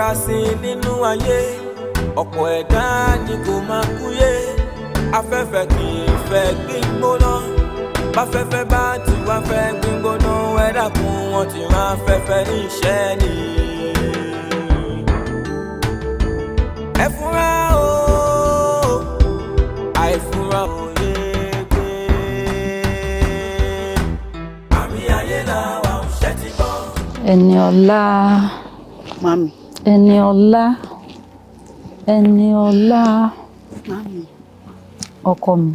fura sí nínú ayé ọ̀pọ̀ ẹ̀dá ni kò máa kúyè afẹ́fẹ́ kì í fẹ́ gbígbóná báfẹ́fẹ́ bá ti wá fẹ́ gbígbóná ẹ dákun wọn ti rán afẹ́fẹ́ ní iṣẹ́ ni. ẹ fura o àìfura o yege àmì ayé làwa ò ṣẹ́ ti gbọ́. Eniola. Mami. Eniola. Mami. Ọkọ mi.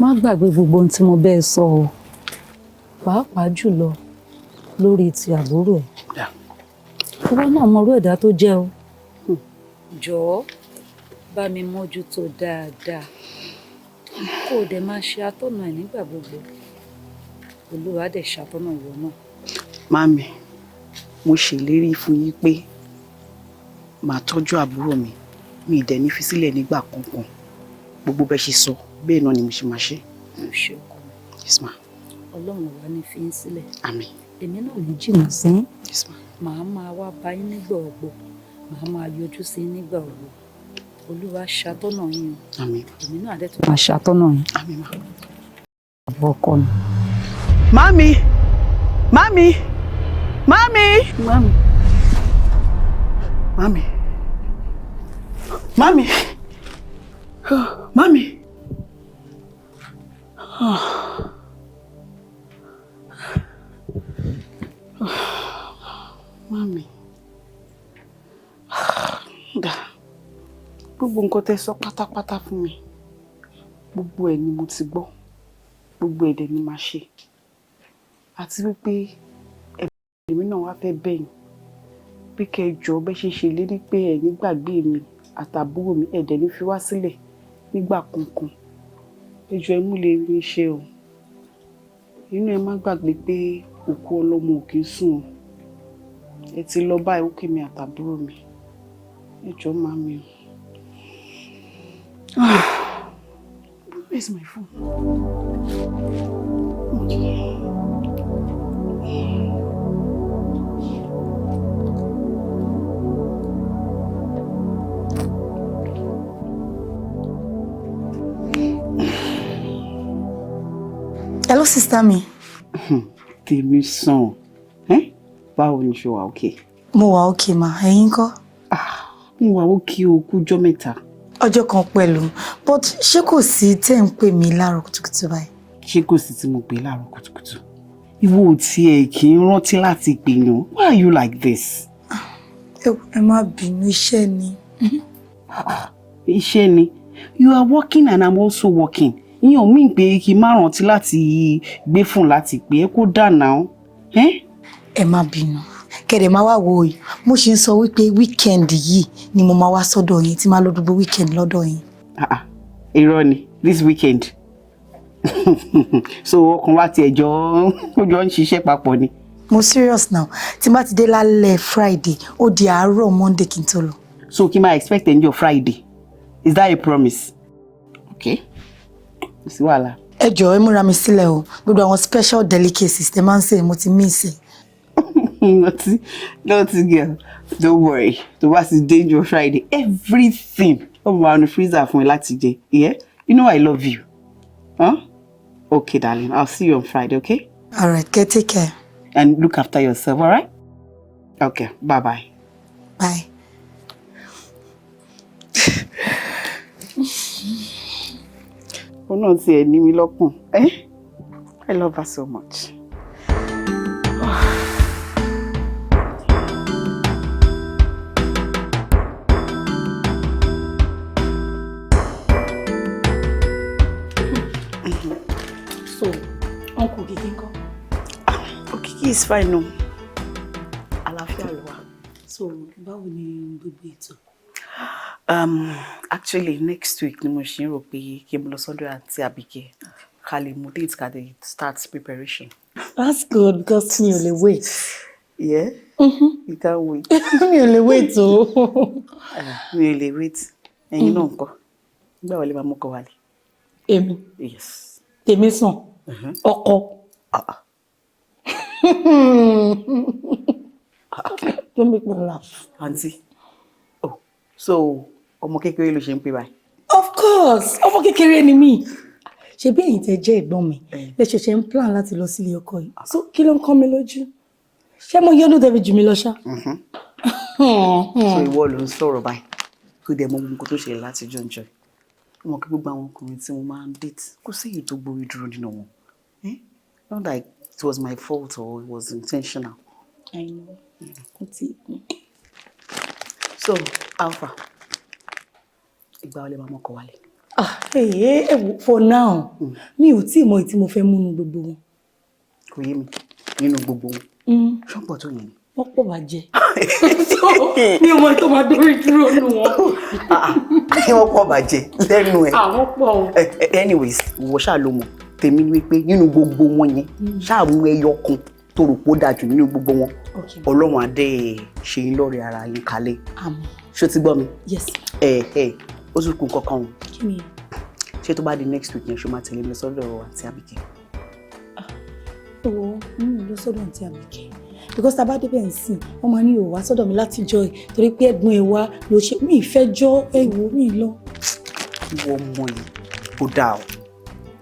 Má gbàgbé gbogbo ohun tí mo bẹ́ẹ̀ sọ o. Pàápàá jùlọ lórí ti àbúrò ẹ̀. Ìwọ náà mọ irú ẹ̀dá tó jẹ́ o. Jọ̀ọ́ bá mi mójútó dáadáa. Kó o dẹ̀ máa ṣe atọ́nà ẹ̀ nígbà gbogbo. Olúwa dẹ̀ ṣàtọ́nà ìwọ náà. Mami, mo ṣèlérí fún yín pé màá tọ́jú àbúrò mi. Mi dẹ̀ ní fi sílẹ̀ nígbà kankan. Gbogbo bẹ́ ṣe sọ, bẹ́ẹ̀ náà ni mo ṣe máa ṣe. Mo ṣe ọkọ mi. Yes, ma. Ọlọ́run wá ní fi ń sílẹ̀. Àmín. Èmi náà ní jìnnà sí. Yes, ma. Màá máa wá bá yín nígbà ọ̀gbọ̀. Màá máa yọjú sí yín nígbà ọ̀gbọ̀. Olúwa ṣàtọ́nà yín o. Àmín. Èmi náà dẹ̀ tún máa ṣàtọ́nà yín. Àmín, ma. Àbọ̀ ọkọ mi. Mami! Mami! Mami! Mami! Mami! Mami! Mami! Mami. Gbogbo nǹkan tẹ́ sọ pátápátá fún mi. Gbogbo ẹ̀ ni mo ti gbọ́. Gbogbo ẹ̀ dẹ̀ ni màá ṣe. Àti wípé èmi náà wá fẹ́ bẹ̀yìn. Bí kẹjọ bẹ́ ṣe ṣèlérí pé ẹ̀ ní gbàgbé mi àtàbúrò mi ẹ̀ dẹ̀ ní fi wá sílẹ̀ nígbà kankan. Ẹjọ́ ẹ mú lè rí iṣẹ́ o. Inú ẹ má gbàgbé pé òkú ọlọ́mọ ò kì í sùn o. Ẹ ti lọ báyìí ó kí mi àtàbúrò mi. Ẹjọ́ màmí o. Where's my phone? Okay. Hello, sister mi. Temisan. Báwo ni ṣe wà okay? Mo wà okay ma, ẹ̀yin ńkọ́? Mo wà okay o kújọ́ mẹ́ta. Ọjọ́ kan pẹ̀lú. But ṣé kò sí tẹ́ ń pè mí láàárọ̀ kùtùkùtù báyìí? Ṣé kò sí tí mo pè láàárọ̀ kùtùkùtù? Ìwọ ò tiẹ̀ kì í rántí láti pè yàn. Why are you like this? Ẹ má bínú, iṣẹ́ ni. Iṣẹ́ ni. You are working and I'm also working. Ìyẹn ò mean pé kí n má rántí láti gbé fún láti pè é kó dà náà. Ẹ má bínú. Kẹ̀dẹ̀ máa wá wo yìí. Mo ṣe ń sọ wípé weekend yìí ni mo máa wá sọ́dọ̀ yín tí máa lọ dúró weekend lọ́dọ̀ yín. Irọ́ ni, this weekend. So ọkàn wa ti ẹjọ́ ń ṣiṣẹ́ papọ̀ ni. Mo serious now. Tí bá ti dé lálẹ́ Friday, ó di àárọ̀ Monday kí n tó lọ. So kí n máa expect ẹ̀ńjọ́ Friday? Is that a promise? Okay. Kò sí wàhálà. Ẹ jọ̀ọ́ ẹ múra mi sílẹ̀ o. Gbogbo àwọn special delicacies tẹ́ máa ń ṣe mo ti miss ẹ. Naughty girl, don't worry. To was the danger Friday. Everything on the freezer for me láti jẹ. Yeah? You know I love you. Huh? Okay, darling. I'll see you on Friday, okay? All right, take care. And look after yourself, all right? Okay, bye-bye. Bye. Oh no, see any mi lọ́kàn. I love her so much. So, Uncle Okiki ńkọ́? Okiki is fine no. Àlàáfíà ló wà. So, báwo ni gbogbo ètò? Actually next week ni mo ṣe ń rò pé kí n lọ sọ́dọ̀ àǹtí Abike. Ká lè mú date ká lè start preparation. That's good because mi ò lè wait. Yeah? You can't wait. Mi ò lè wait o. Mi ò lè wait. Ẹ̀yin náà ńkọ́? Nígbà wo lẹ máa mú ọkọ wálé? Èmi. Yes. Temisan. Ọkọ. Don't make me laugh. Auntie. Oh, so ọmọ kékeré ló ṣe ń pè báyìí. Of course, ọmọ kékeré ni mí. Ṣé bí ẹ̀yin tẹ́ jẹ́ ẹ̀gbọ́n mi, lẹ ṣẹ̀ṣẹ̀ ń plan láti lọ sílé ọkọ yìí. So kí ló ń kọ́ mi lójú? Ṣé mo yọ́nú tẹ́ fi jù mí lọ ṣá? So ìwọ ló ń sọ̀rọ̀ báyìí. Kó dẹ̀ mọ gbogbo tó ṣẹlẹ̀ láti jọjọ. Ọmọ kí gbogbo àwọn ọkùnrin tí mo máa ń date kò sí èyí tó gborí dúró nínú wọn. Not like it was my fault or it was intentional. I know. So, Alpha, ìgbà wo lẹ máa mọ́kọ wálé? For now, mi ò tí mọ ìtí mo fẹ́ mú nínú gbogbo wọn. Kò yé mi nínú gbogbo wọn. Ṣọ́pọ̀ tó yẹn. Wọ́n pọ̀ bàjẹ́. Mi ò mọ ìtọ́ máa dórí dúró nù wọn. Wọ́n pọ̀ bàjẹ́ lẹ́nu ẹ̀. Àwọn pọ̀ o. Anyways, ìwọ ṣáà ló mọ̀. Tèmi ni wípé nínú gbogbo wọn yẹn, ṣáà mú ẹyọ kan tó rò pó dájú nínú gbogbo wọn. Ọlọ́run adé ṣe yín lọ́rẹ̀ ara yín kalẹ̀. Àmín. Ṣó ti gbọ́ mi? Yes. Ó tún kún kankan o. Kí ni? Ṣé tó bá di next week yẹn ṣó máa tẹ̀lé mi sọ́dọ̀ àti Àbíkẹ́? Mi ò lọ sọ́dọ̀ àti Àbíkẹ́. Because tá bá débẹ̀ ń sìn, wọ́n máa ní ò wá sọ́dọ̀ mi láti jọ ẹ̀ torí pé ẹ̀gbọ́n ẹ̀ wá ló ṣe mí ìfẹ́ jọ́ ẹ̀wò mi lọ. Ìwọ ọmọ yìí kò dáa o.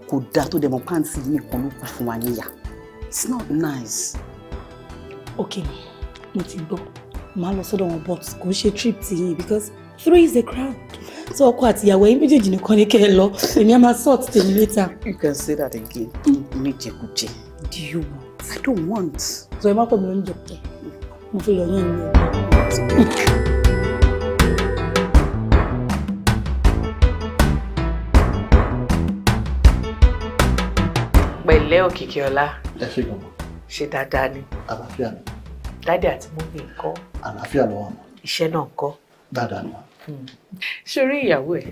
Kò dáa tó dẹ̀ mọ́ pàǹtí yìí nìkan ló kù fún wa níyà. It's not nice. Okay, mo ti gbọ́. Màá lọ sọ́dọ̀ wọn but kò ṣe trip ti yín because 3 is a crowd. So ọkọ àti ìyàwó yín méjèèjì nìkan ní kẹ́ ẹ lọ. Èmi á máa sort tèmi later. You can say that again. Méjèkújẹ. Do you want? I don't want. So ẹ má pọ̀ mi lóúnjẹ pẹ̀. Mo fi lọ yín ní ọgbà. Pẹ̀lẹ́ Òkìkíọlá. Ẹ ṣé gan-an. Ṣé dáadáa ni? Àlàáfíà ni. Dádì àti mọ́mì ńkọ́? Àlàáfíà ló wà mọ́. Iṣẹ́ náà ńkọ́? Dáadáa ni. Ṣorí ìyàwó ẹ̀,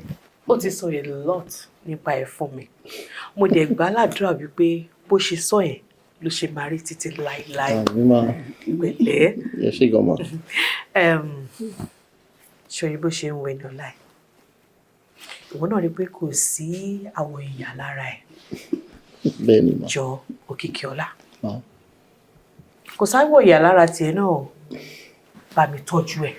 ó ti sọ a lot nípa ẹ̀ fún mi. Mo dẹ̀ gbà ládùúrà wípé bó ṣe sọ yẹn ló ṣe máa rí títí láéláé. Pẹ̀lẹ́. Ẹ ṣé gan-an. Ṣorí bó ṣe ń wẹ ní ọ̀la ẹ̀. Ìwọ náà rí pé kò sí àwọn èèyàn lára ẹ̀. Bẹ́ẹ̀ ni mà. Jọ Òkìkíọlá. Kò sáwọ̀ ìyà lára tiẹ̀ náà bá mi tọ́jú ẹ̀.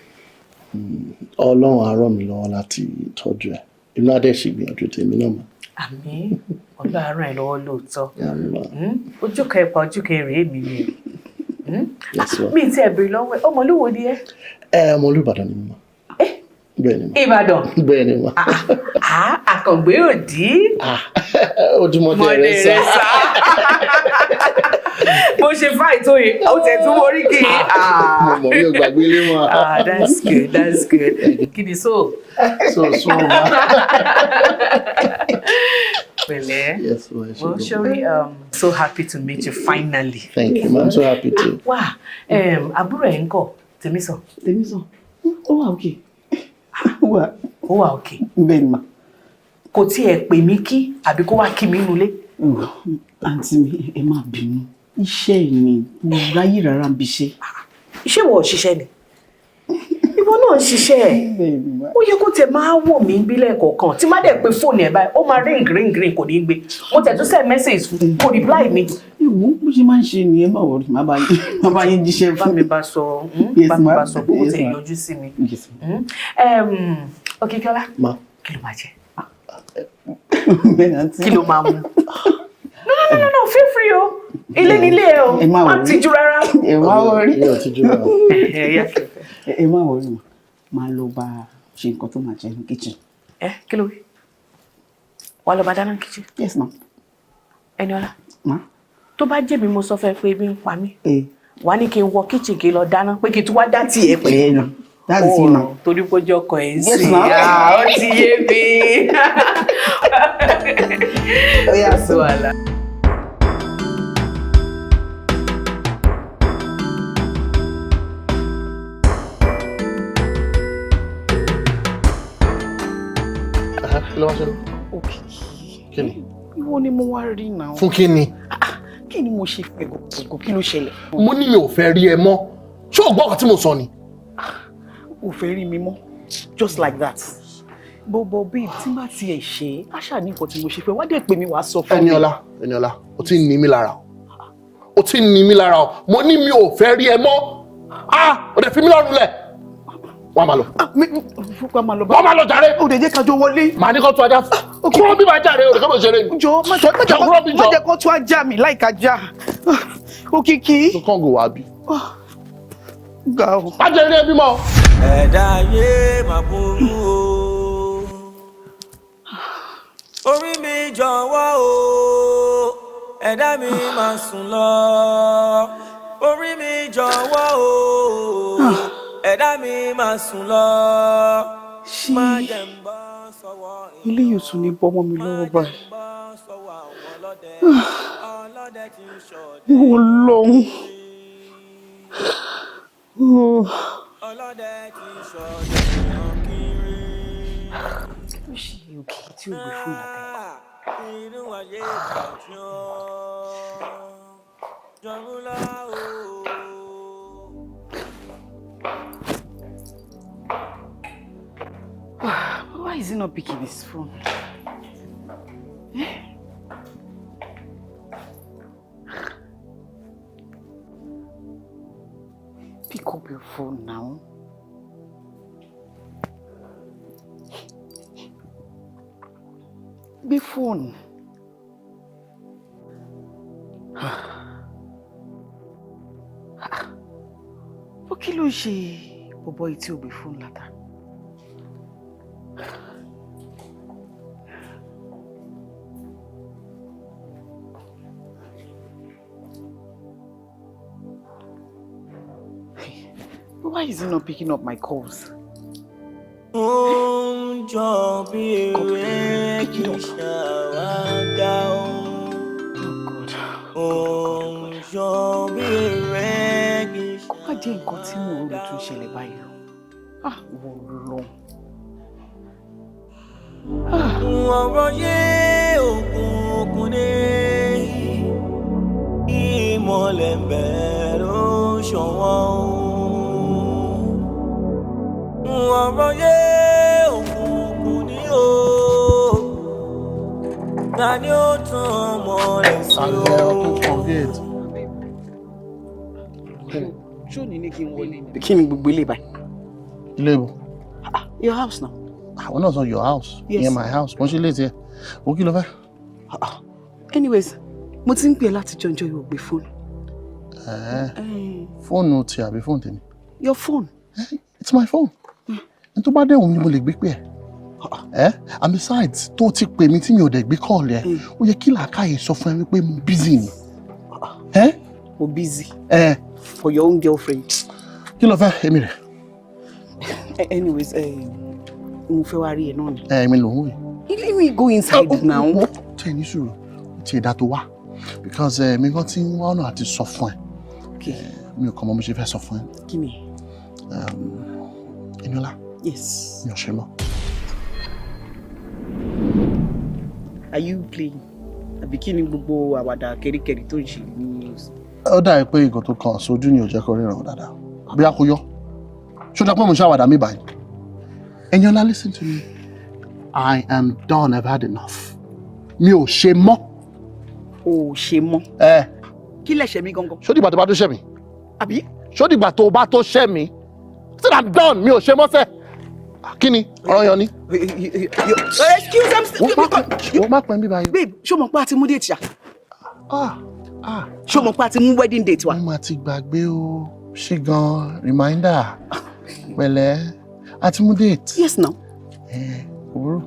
Ọlọ́run á ràn mí lọ́wọ́ láti tọ́jú ẹ̀. Inú adé ṣì gbìyànjú tèmi náà mà. Àmín. Ọlọ́run á ràn ẹ́ lọ́wọ́ lóòótọ́. Àmín mà. Ojú kan ẹ̀pà ojú kan èrè èmi ni. Yes ma. Mi ti ẹ̀ bèrè lọ́wọ́ ẹ̀, ọmọlúwo ni ẹ́? Ọmọ Olúbàdàn ni mà. Bẹ́ẹ̀ ni mà. Ìbàdàn. Bẹ́ẹ̀ ni mà. Àkàngbé òdì. Ojúmọ́ tẹ̀ rẹ sá. Bó ṣe fáì tó yìí, ó tẹ̀ tún wọrí kì í. Mo mọ̀ mi ò gbàgbé ilé mọ́. That's good, that's good. Kí ni so? So ma. Pẹ̀lẹ́. Yes ma. Well, Shori, so happy to meet you finally. Thank you ma. I'm so happy too. Wá, àbúrò ẹ̀ ń kọ́, Temisan. Temisan. Ó wà okay. Ó wà okay. Bẹ́ẹ̀ ni mà. Kò tiẹ̀ pè mí kí àbí kó wá kí mi nulẹ̀. Àǹtí mi, ẹ má bínú. Iṣẹ́ mi, mo ráyè rárá ń bíṣẹ́. Iṣẹ́ wo ṣiṣẹ́ ni? Ìwọ náà ń ṣiṣẹ́ ẹ̀. Ó yẹ kó tẹ máa wò mí bílẹ̀ kọ̀ọ̀kan. Tí má dẹ̀ pé fóònù ẹ̀ báyìí, ó máa ring kò ní gbé. Mo tẹ̀ tún send message fún kò reply mi. Ìwọ bó ṣe máa ń ṣe nìyẹn, má wọrí, má bá yín jíṣẹ́ bá fún mi bá sọ bó tẹ̀ yọjú sí mi. Òkìkíọlá, kí ló máa jẹ? Kí ló máa mú? No, feel free o. Ilé nílé ẹ o. Má tijú rárá. Ẹ má wọrí. Mi ò tijú rárá. Ẹ má wọrí, máa lọ bá ṣe nǹkan tó máa jẹ ní kitchen. Kí ló wí? Wàá lọ bá dáná kitchen? Yes ma. Ẹniọlá. Ma. Tó bá jẹ́ mi mo sọ fẹ́ pé ebi ń pa mí. Wàá ní kí n wọ kitchen kí n lọ dáná pé kí n tún wá dá tiẹ̀ pẹ̀lú. That's it now. Torí pójọ́ ọkọ̀ ẹ̀ sí. Yes ma. Ó ti yé mi. Ó yà sọ àlà. Lọ wá ṣe. Òkìkí. Kí ni? Ìwọ ni mo wá rí náà. Fún kí ni? Kí ni mo ṣe fẹ́ gọ̀gọ̀, kí ló ṣẹlẹ̀? Mo ní mi ò fẹ́ rí ẹ mọ́. Ṣé o gbọ́ ọ̀kan tí mo sọ ni? Ò fẹ́ rí mi mọ́. Just like that. But babe, tí n bá tiẹ̀ ṣe, á ṣáà ní nǹkan tí mo ṣe fẹ́, wá dẹ̀ pé mi wàá sọ fún mi. Ẹniọlá, o ti ń ní mi lára o. O ti ń ní mi lára o. Mo ní mi ò fẹ́ rí ẹ mọ́. ó dẹ̀ fi mí lọ́rùn lẹ̀. Wọ́n máa lọ. Wọ́n máa lọ jàre. Ó dẹ̀ jẹ́ kájọ wọlé. Màá ní kó tún ajá. Kúrò bí máa jàre, òde kọ́mọ̀ ṣeré ni. Jọ má jẹ́ kó tún ajá mi láìka já. Okiki. Tó kàn gò wá bí. Ga o. Má jẹ́ ilé ẹbí mọ́. Ẹ̀dá ayé máa burú o. Orí mi jọ̀wọ́ o. Ẹ̀dá mi máa sùn lọ. Orí mi jọ̀wọ́ o. Ẹ̀dá mi máa sùn lọ. Má jẹ́ ń bọ́ sọ́wọ́ èèyàn. Ilé yóò tún ní bọ́mọ mi lọ́wọ́ báyìí. Mo lọ́hùn. Ọlọ́dẹ ti ṣọdẹ èèyàn kiri. Ó ṣe òkè tí ó gbé fún ìyàtọ̀. Inú ayé ìbàjọ́ jọ̀rúnlá o. Why is he not picking his phone? Pick up your phone now. Be phone. Ó kí ló ṣe bọ̀bọ̀ yìí tí ò gbé phone látà? Why is he not picking up my calls? Pick it up. Oh God. Má jẹ́ nǹkan tí mò ń rò tún ṣẹlẹ̀ báyìí o. Wọ́n lọ. Ọ̀rọ̀ yé òkùnkùn ní ìmọ̀lẹ̀ bẹ́ẹ̀ ló ṣọ̀wọ́n. Ọ̀rọ̀ yé òkùnkùn ní o. Ta ni ó tàn ọmọ rẹ̀ sí o? Ṣó ní kí n wọlé? Kí ni gbogbo ilé báyìí? Ilé ìbò. Your house now. We're not on your house. Yes. Near my house. Wọ́n ṣe late here. Ó kí ló fẹ́? Anyways, mo ti ń pè láti jọjọ yóò gbé fóònù. Fóònù ti àbí fóònù tèmi? Your phone. It's my phone. N tó bá dé òun ni mo lè gbé pé ẹ̀. And besides, tó ti pè mí tí mi ò dẹ̀ gbé call ẹ̀, ó yẹ kí làákàyè sọ fún ẹ wípé mo busy ni. Mo busy. For your own girlfriend. Kí ló fẹ́ èmi rẹ̀? Anyways, mo fẹ́ wá rí ẹ náà ni. Èmi ló ń wò. Let me go inside now. Tẹ́ ní sùúrù, tí ẹ̀dá tó wá. Because mi kan tí ń wá ọ̀nà àti sọ fún ẹ. Okay. Mi ò kàn mọ̀ mo ṣe fẹ́ sọ fún ẹ. Kí ni? Eniola. Yes. Mi ò ṣe mọ́. Are you playing? Àbí kí ni gbogbo àwàdà kẹ́ríkẹ́rí tó ń ṣe ní news? Ó dà pé ìgò tó kàn sójú ni ò jẹ́ kó ríran dáadáa. Bí a kò yọ. Ṣó dá pé mo ṣàwàdà mi báyìí? Eniola, listen to me. I am done. I've had enough. Mi ò ṣe mọ́. O ò ṣe mọ́. Kí lẹ̀ ṣe mí gangan? Ṣó dìgbà tó bá tó ṣẹ́ mi? Àbí? Ṣó dìgbà tó bá tó ṣẹ́ mi? Still I'm done. Mi ò ṣe mọ́ sẹ́. Kí ni? Ọ̀rọ̀ yan ni. Excuse me. Wọ́n má pẹ́ ń bí báyìí. Babe, ṣó mọ̀ pé a ti mú date ṣá? Ṣó mọ̀ pé a ti mú wedding date wa? Mo máa ti gbàgbé o. Ṣé gan reminder? Pẹ̀lẹ́. A ti mú date. Yes, now. Òwúrò.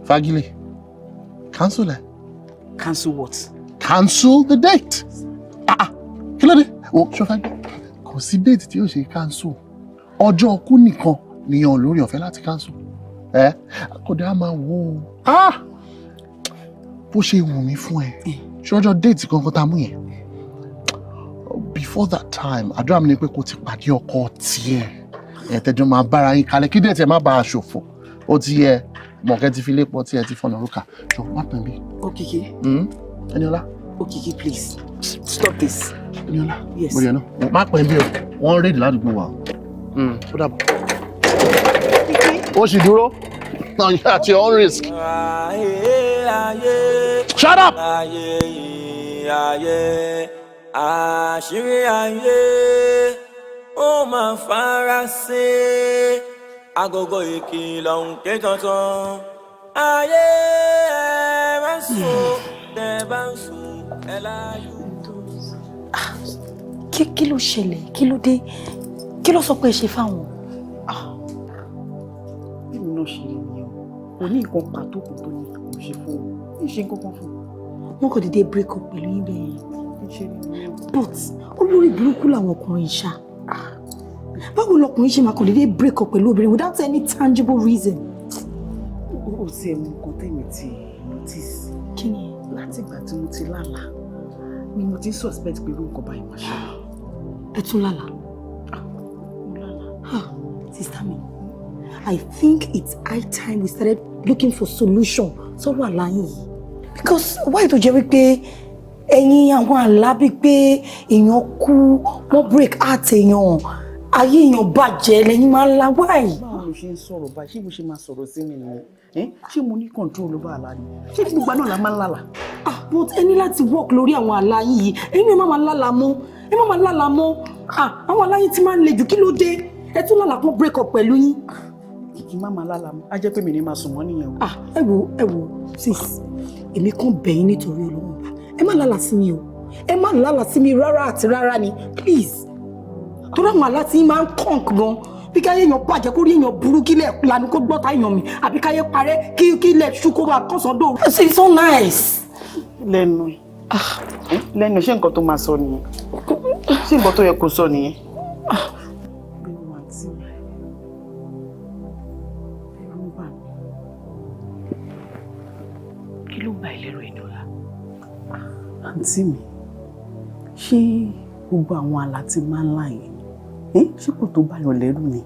Fagilé. Cancel ẹ̀. Cancel what? Cancel the date. Kí ló dé? Ṣé o fẹ́ gbọ́? Kò sí date tí yóò ṣe cancel. Ọjọ́ ọkú nìkan nìyàn lórí ọ̀fẹ́ láti cancel. Kò dé a máa wò ó. Bó ṣe wù mí fún ẹ. Ṣé ọjọ́ date kankan tá a mú yẹn? Before that time, àdúrà mi ni pé kò ti pàdé ọkọ tiẹ̀. Tẹ́jọ́ máa bára yín kalẹ̀ kí date ẹ má bàa ṣòfò. Ó ti yẹ mọ̀kẹ́ ti fi lépo tí ẹ ti fọ̀nà rúkà. Jọ má pẹ́ bí. Okiki. Eniola. Okiki, please. Stop this. Eniola. Yes. Mo rí ẹ náà. Má pẹ́ bí o. Wọ́n rédì ládùúgbò wa. Ó dàbọ̀. Ó sì dúró. At your own risk. Shut up! Àṣírí ayé ó máa fara sí agogo ìkìlọ̀ ń ké tantan ayé ẹ má sùn tẹ́ bá ń sùn ẹ láyọ̀. Kí ló ṣẹlẹ̀? Kí ló dé? Kí ló sọ pé ṣe fáwọn? Bí mi náà ṣe rí ni o, kò ní nǹkan pàtó kò tó ní kò ṣe fún un. Kì í ṣe nǹkan kan fún un. Wọ́n kò dédé break up pẹ̀lú yín bẹ́ẹ̀ yẹn. But olórí burúkú làwọn ọkùnrin ṣá. Báwo lọkùnrin ṣe máa kò dédé break up pẹ̀lú obìnrin without any tangible reason? Ó ti ẹ̀ mú nǹkan tẹ̀mí ti notice. Kí ni? Láti ìgbà tí mo ti lálàá ni mo ti suspect pé irú nǹkan báyìí máa ṣẹlẹ̀. Ẹ tún lálàá? Mo lálàá. Sister mi, I think it's high time we started looking for solution sọ́rọ̀ àlá yín yìí. Because why tó jẹ́ wípé ẹ̀yin àwọn àlá bíi pé èèyàn kú, wọ́n break heart èèyàn, ayé èèyàn bàjẹ́ lẹ́yìn máa ń la why? Báwo ló ṣe ń sọ̀rọ̀ báyìí? Ṣé mo ṣe máa sọ̀rọ̀ sí mi nìyẹn? Ṣé mo ní control over àlá ni? Ṣé gbogbo náà la máa ń lálàá? But ẹ ní láti work lórí àwọn àlá yín yìí. Ẹ̀yin ẹ má máa lálàá mọ́. Ẹ má máa lálàá mọ́. Àwọn àlá yín ti máa ń le jù, kí ló dé? Ẹ tún lálàá kó break up pẹ̀lú yín. Kìkì má máa lálàá mọ́. Á jẹ́ pé mi ní máa sùn mọ́ nìyẹn o. Ẹ wo sis, èmi kàn bẹ̀ yín nítorí Ọlọ́run. Ẹ má lálàá sí mi o. Ẹ má lálàá sí mi rárá àti rárá ni, please. Torí àwọn àlá tí yín máa ń kọ̀ǹk gan. Bí káyé èèyàn bàjẹ́ kó rí èèyàn burú kílẹ̀ lanu kó gbọ́ta èèyàn mi. Àbí káyé parẹ́ kílẹ̀ ṣú kó bá kọ́sàn dò. It's so nice. Lẹ́nu lẹ́nu ṣé nǹkan tó máa sọ nìyẹn? Ṣé nǹkan tó yẹ kó sọ nìyẹn? Kí ló ń bá ìlérò ìnọ́lá? Àǹtí mi, ṣé gbogbo àwọn àlá tí máa ń lá yẹn ṣé kò tó báyọ̀ lẹ́rù ni?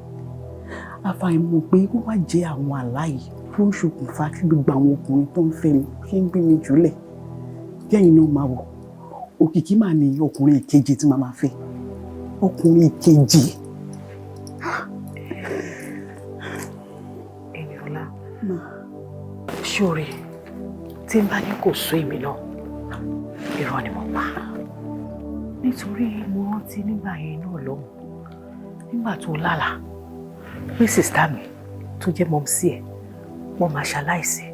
Àfàìmọ̀ pé ó wá jẹ́ àwọn àlá yìí tó ń ṣokùnfà kí gbogbo àwọn ọkùnrin tó ń fẹ́ mi ṣe ń gbé mi jùlẹ̀. Kẹ́yìn náà máa wọ̀, Òkìkí máa ní ọkùnrin ìkejì tí màá máa fẹ́. Ọkùnrin ìkejì. Ìnọ́lá, ṣórí tí n bá ní kò sọ èmi náà, irọ́ ni mo pa. Nítorí mo rántí nígbà yẹn náà lọ́hùn, nígbà tó lálàá pé sìstá mi tó jẹ́ mọ́mísí ẹ̀ wọ́n máa ṣaláìsí.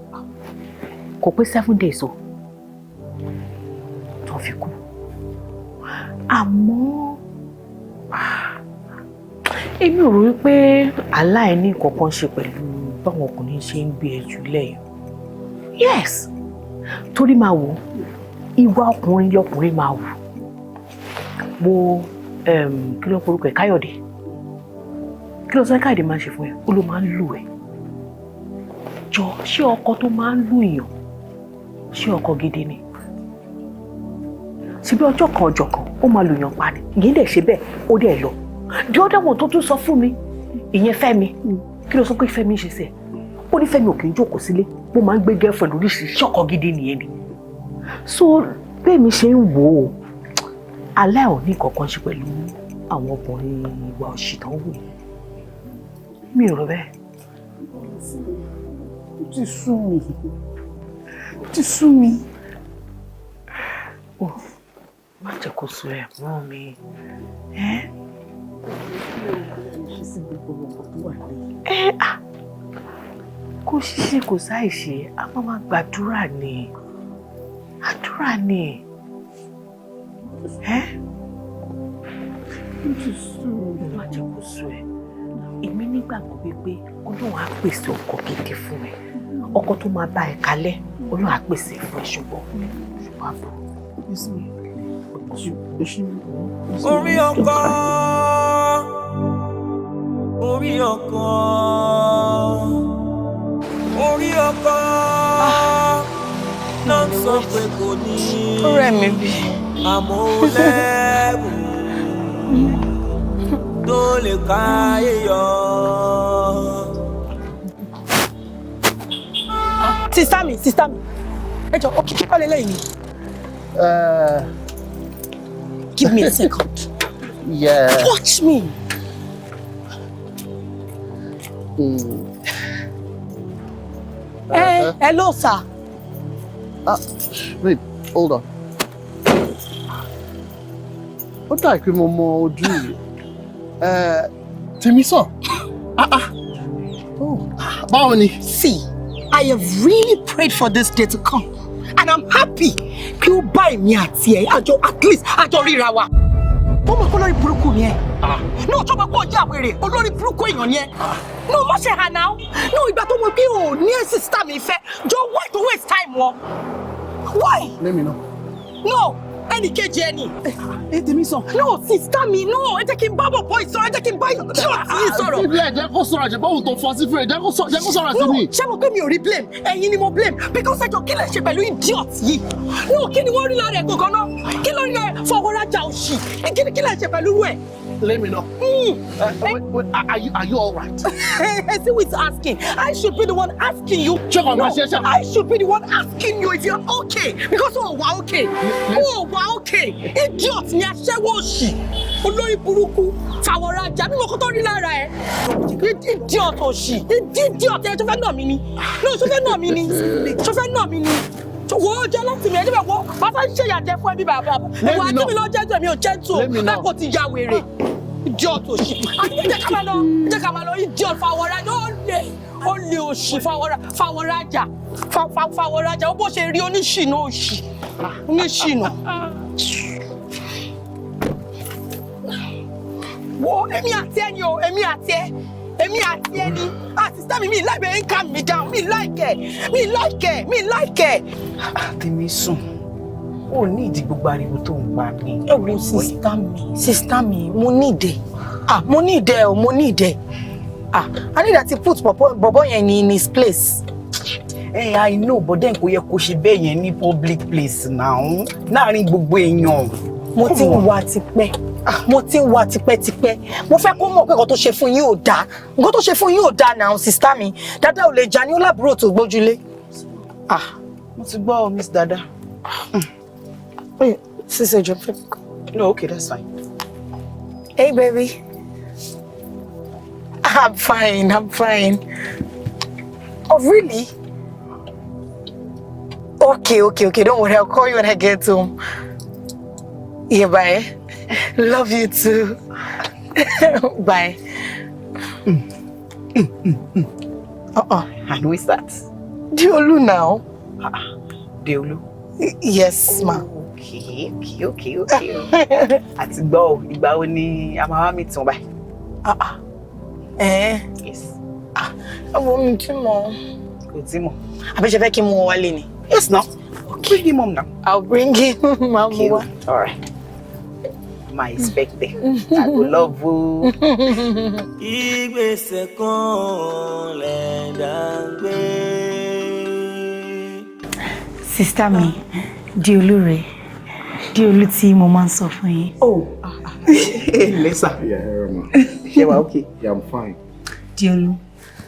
Kò pé 7 days o tó fi kú. Àmọ́ èmi ò rò wípé àlá ẹ̀ ní nǹkan kan ṣe pẹ̀lú báwọn ọkùnrin ṣe ń gbé ẹjù lẹ́yìn. Yes, torí máa wò ìwà ọkùnrin lọkùnrin máa wò. Mo kí ló ń porúkọ ẹ̀ Káyọ̀dé. Kí ló sọ Káyọ̀dé máa ń ṣe fún ẹ? Ó ló máa ń lù ẹ́. Jọ ṣé ọkọ tó máa ń lù èèyàn ṣé ọkọ gidi ni? Síbi ọjọ́ kan ó máa lùyàn pa ni. Ìyẹn dẹ̀ ṣe bẹ́ẹ̀ ó dẹ̀ lọ. The other one tó tún sọ fún mi, ìyẹn Fẹ́mi. Kí ló sọ pé Fẹ́mi ṣe sẹ́? Ó ní Fẹ́mi ò kì í jókòó sílé. Mo máa ń gbé girlfriend oríṣiríṣi ọkọ gidi nìyẹn ni. So bẹ́ẹ̀ mi ṣe ń wò ó, alẹ́ ò ní kankan ṣe pẹ̀lú àwọn ọkùnrin ìwà òṣìṣẹ́ wò yìí. Mi ò rò bẹ́ẹ̀. Ó ti sú mi. Ó má jẹ́ kó sú ẹ̀ mọ́ mi. Kó ṣíṣe kò sáìṣe, a máa gbàdúrà ni. Àdúrà ni. Má jẹ́ kó sú ẹ. Èmi nígbàgbọ́ wípé Ọlọ́run á pèsè ọkọ gidi fún ẹ. Ọkọ tó máa bá ẹ kalẹ̀, Ọlọ́run á pèsè fún ẹ ṣùgbọ́n àbọ̀. Orí ọkọ, orí ọkọ, orí ọkọ náà sọ pé kò ní. Ó rẹ̀ mí bí. Àmọ́ lẹ́bùn tó lè káyé yọ. Sister mi. Ẹ jọ̀ọ́, Okiki kọ́ lélẹ́yìn. Give me a second. Yeah. Watch me. Hello, sir. Wait, hold on. Ó dà pé mo mọ ojú yìí. Temisan. Oh, báwo ni? See, I have really prayed for this day to come, and I'm happy. Kí o bá èmi àti ẹ, at least àjọ ríra wa. Ó mọ̀ kó lórí burúkú ni ẹ. No, tó mọ̀ kó jẹ́ àwèrè, olórí burúkú èèyàn ni ẹ. No, má ṣe hà náà. No, ìgbà tó mọ̀ pé o ní sister mi fẹ́, jọ why to waste time wọn? Why? Let me know. No, Anike Jenny. Temisan. No, sister mi, no. Ẹ jẹ́ kí n bá bọ̀ boy sọ̀rọ̀, ẹ jẹ́ kí n bá yín sọ̀rọ̀. Síbi ẹ̀ jẹ́ kó sọ̀rọ̀ àjẹ́ báwo tó fọ́ sí fún ẹ̀ jẹ́ kó sọ̀rọ̀ sí mi. No, ṣé mo pé mi ò rí blame? Ẹ̀yin ni mo blame because ẹjọ́ kí lè ṣe pẹ̀lú idiot yìí. No, kí ni wọ́n rí lára ẹ̀ gangan náà? Kí ló rí lára ẹ̀ fọwọ́rajà òṣì? Kí lè ṣe pẹ̀lú rẹ̀? Let me know. Wait, are you all right? I see who is asking. I should be the one asking you. I should be the one asking you if you're okay. Because we're okay. We're okay. Idiot ni aṣẹ́wó òṣì. Olórí burúkú. Fàwọ̀rajà bí mo kọ́ tó rí lára ẹ̀. Idiot òṣì. Idiot ẹ̀ tó fẹ́ nà mí ni. No, tó fẹ́ nà mí ni. Tó fẹ́ nà mí ni. Wo jẹ́ láti mi ẹ̀ níbẹ̀ wo bàbá ń ṣèyàjẹ́ fún ẹbí bàbá. Ìwà àti mi lọ jẹ́jọ́ mi ò jẹ́ tó. Lápò ti ya wèrè. Idiot òṣì. Àti jẹ́ ká máa lọ idiot fàwọ̀rajà ó lè òṣì fàwọ̀rajà ó bó ṣe rí oníṣìnà òṣì oníṣìnà. Wo èmi àti ẹni o èmi àti ẹni sister mi láìpẹ́ ń calm me down mi láìkẹ́. Temisan ó ní ìdí gbogbo ariwo tó ń pa mí. Ẹ wo sister mi mo ní ìdẹ. I need that to put bobo yẹn in his place. Hey, I know, but then kò yẹ kó ṣe bẹ́ẹ̀ yẹn ní public place now. Láàárín gbogbo èèyàn. Mo ti ń wá tipẹ́. Mo fẹ́ kó mọ̀ pé nǹkan tó ṣe fún yín ò dáa. Nǹkan tó ṣe fún yín ò dáa now, sister mi. Dada ò lè jà ní ó lábúrò tó gbójúlé. Mo ti gbọ́ Miss Dada. Wait, sister John. No, okay, that's fine. Hey, baby. I'm fine. Oh, really? Okay. Don't worry. I'll call you when I get home. Yeah, bye. Love you too. Bye. And who is that? Deolu now. Deolu? Yes, ma. Okay. Àti gbọ́ ìgbà wo ni a máa wá meet wọn báyìí? Yes. Àwọn mi tí mọ̀. Kò tí mọ̀. Àbí ṣe fẹ́ kí n mú wọn wálé ni? Yes, no. Bring him home now. I'll bring him. Okay. All right. My expect there. I will love you. Ìgbésẹ̀ kan lẹ́dà gbé. Sister mi, Deolu rẹ̀. Deolu tí mo máa ń sọ fún yín. Oh. Lisa. Yeah, Rama. Okay. Yeah, I'm fine. Deolu,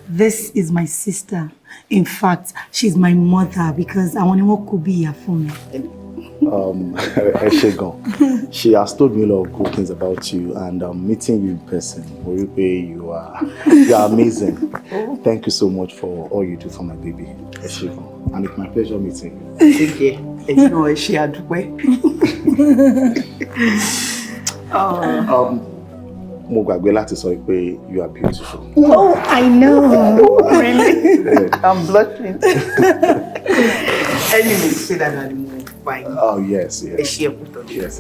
this is my sister. In fact, she's my mother because I want to could be here for me. Eshegon, she has told me a lot of good things about you, and meeting you in person, Moripe, you are amazing. Thank you so much for all you do for my baby, Eshegon, and it's my pleasure meeting you. Thank you. You know, she had way. Mo gbàgbé láti sọ pé you are beautiful. Oh, I know. Really? Yeah. I'm blushing. Anyway, say that I'm fine. Oh, yes. Yes, Eshegon. Yes.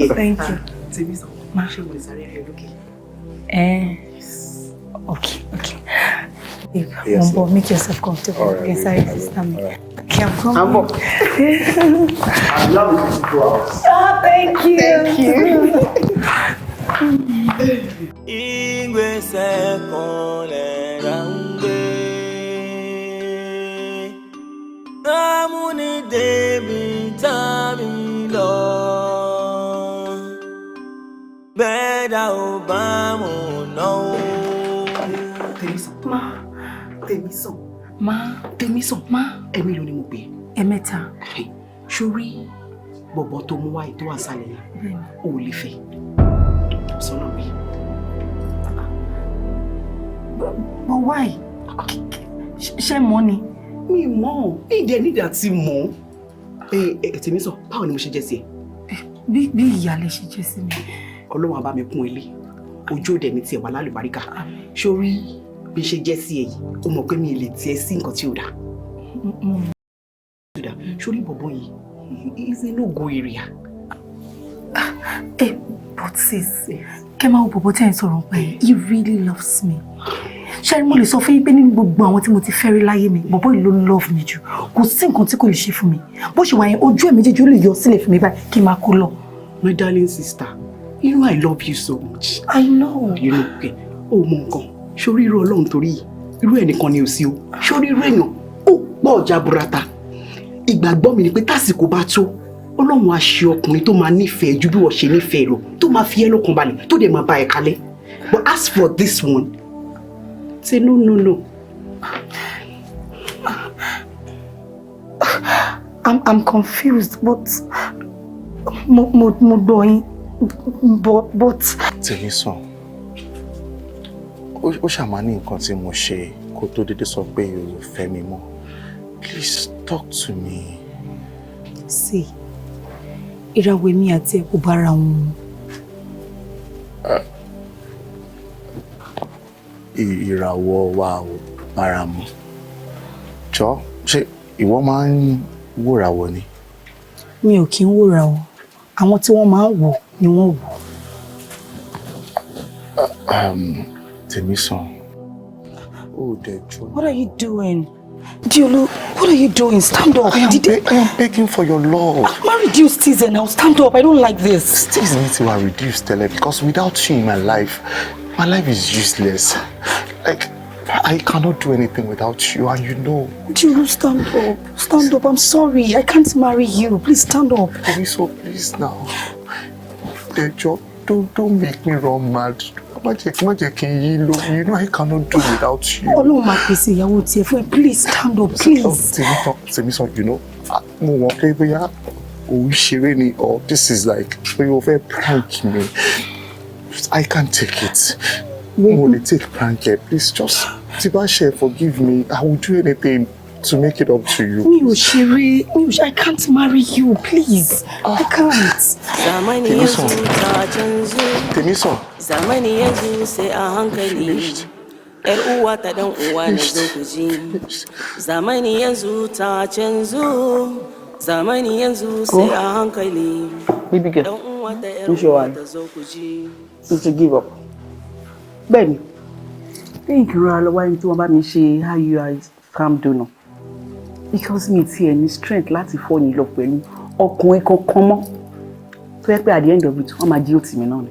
Thank you. Temisan, she was okay. Okay. Yes, make yourself comfortable. All right, Sorry, baby. sister. Right. Okay, I'm coming. I love you to go out. Thank you. Ìgbésẹ̀ kan lẹ́dà gbé. Amúnidébi tàbí lọ. Bẹ́ẹ̀dá ò bá mú náà. Temisan. Èmi ló ni mo pè. Ẹ̀mẹ́ta. Sórí bọ̀bọ̀ tó mú wáyé tó wà sálẹ̀ yẹn. Ó lè fẹ́. Sọ́nà mi. But why? Ṣé mo ni? Mi mọ̀. Ìdẹ nídà ti mọ̀. Temisan, báwo ni mo ṣe jẹ́ sí ẹ? Bí ìyá lè ṣe jẹ́ sí mi. Ọlọ́run á bá mi kún ilé. Ojú òde mi tiẹ̀ wà lálùbáríkà. Sórí bí ṣe jẹ́ sí ẹ yìí, ó mọ̀ pé mi lè tiẹ̀ sí nǹkan tí ò dáa. Sórí bọ̀bọ̀ yìí, is a no-go area. But sis, kẹ́ máa wo bọ̀bọ̀ tí ẹ̀ ń sọ̀rọ̀ pé he really loves me. Ṣé mo lè sọ fún yín pé nínú gbogbo àwọn tí mo ti fẹ́ rí láyé mi, bọ̀bọ̀ yìí ló love me jù. Kò sí nǹkan tí kò lè ṣe fún mi. Bó ṣe wà yẹn, ojú ẹ̀ méjèèjì ó lè yọ sílẹ̀ fún mi báyìí kí n máa kó lọ. My darling sister, you know I love you so much. I know. You know, okay. Oh, mọ nǹkan. Sórí irú Ọlọ́run torí irú ẹnìkan ni ò sí o. Sórí irú èèyàn ó pọ̀ jaburata. Ìgbàgbọ́ mi ni pé tásìkò bá tó, Ọlọ́run á ṣe ọkùnrin tó máa nífẹ̀ẹ́ ju bí wọ́n ṣe nífẹ̀ẹ́ lọ, tó máa fi ẹ́ lọ́kàn balẹ̀, tó dẹ̀ máa bá ẹ kalẹ̀. But as for this one, say no. I'm confused, but mo gbọ́ yín, but. Temisan, ó ṣàmà ní nǹkan tí mo ṣe kó tó dédé sọ pé o fẹ́ mi mọ́. Please talk to me. See, ìràwọ̀ èmi àti ẹ̀ kò bára wọn mu. Ìràwọ̀ wa ò bára mu. Jọ̀ọ́, ṣé ìwọ máa ń wòràwọ̀ ni? Mi ò kí ń wòràwọ̀. Àwọn tí wọ́n máa ń wò ni wọ́n wò. Temisan, oh, Deolu. What are you doing? Deolu, what are you doing? Stand up. I am begging for your love. I'm reduced season now. Stand up. I don't like this. Things need to be reduced, Tele, because without you in my life is useless. Like, I cannot do anything without you, and you know. Deolu, stand up. Stand up. I'm sorry. I can't marry you. Please stand up. So please now. Deolu, don't make me run mad. You know I cannot do without you. Oh no, my PC, please stand up, please. Temisan, you know, or this is like you very prank me. I can't take it. Only take prank it. Please just Tibashe, forgive me. I will do anything to make it up to you. I can't marry you, please. I can't. Temisan. Zamani yanzu sai a hankali. ‘Yar uwa ta dan uwa na zo ku ji. Zamani yanzu ta canzo. Zamani yanzu sai a hankali. Baby girl, Dan uwa ta ‘yar who's your uwa one? ta zo ku ji. Is to give up. Bẹ́ẹ̀ni, think ra lọ wáyé tí wọ́n bá mi ṣe IUI scam donor. Because mi ti ẹ̀ ní strength láti fall in love pẹ̀lú ọkùnrin kankan mọ́. Tó yẹ pé at the end of it, wọ́n máa jí òtì mi náà ni.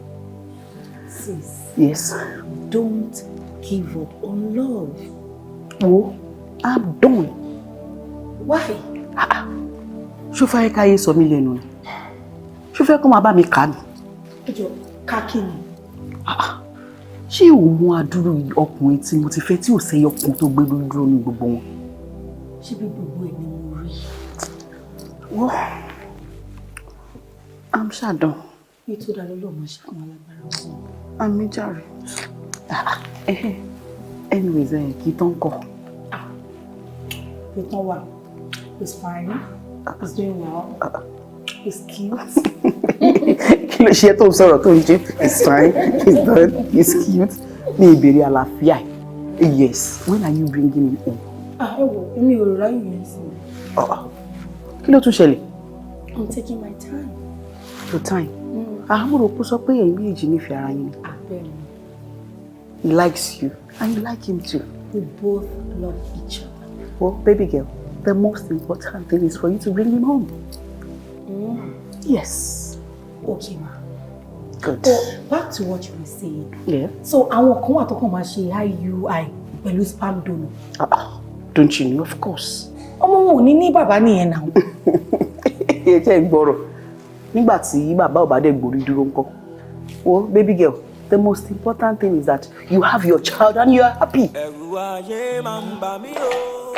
Sis, Yes. don't give up on love. Wo, I'm done. Why? Ṣó fẹ́ káyé sọ mí lẹ́nu ni? Ṣó fẹ́ kó máa bá mi kà ní? Ẹjọ́, kákí ni. Ṣé o mú adúrú ọkùnrin tí mo ti fẹ́ tí ò sẹ́yọ ọkùnrin tó gbé dúró ní gbogbo wọn? Ṣé bí gbogbo ẹ̀ ni mo rí? Wọ́n, I'm ṣàdán. Ètò ìdálọ́lọ́ máa ṣe àwọn alágbára wọn. Àmì jàre. Anyways, kì í tán kọ̀. Ètò wà. He's fine. He's doing well. He's cute. Kí ló ṣe tó ń sọ̀rọ̀ tó ń jẹ́? It's fine, he's done, he's cute. Ní ìbéèrè àlàáfíà. Yes, when are you bringing him home? Ẹ wo, èmi ò ráyè yẹn sí. Kí ló tún ṣẹlẹ̀? I'm taking my time. Your time. Àmúrò kó sọ pé ẹ̀yin méjì nífẹ̀ẹ́ ara yín. Bẹ́ẹ̀ni. He likes you and you like him too. We both love each other. Well, baby girl, the most important thing is for you to bring him home. Yes. Okay, ma. Good. But back to what you were saying. Yeah. So, àwọn kan wà tó kàn máa ṣe IUI pẹ̀lú spam donor. Don't you know? Of course. Ọmọ wọn ò ní bàbá nìyẹn náà. Ẹ jẹ́ ìgbọ́rọ̀. Nígbà tí bàbá ò bá dẹ̀ gbórí dúró ńkọ́. Well, baby girl, the most important thing is that you have your child and you are happy. Ẹ̀rù ayé máa ń bà mí o.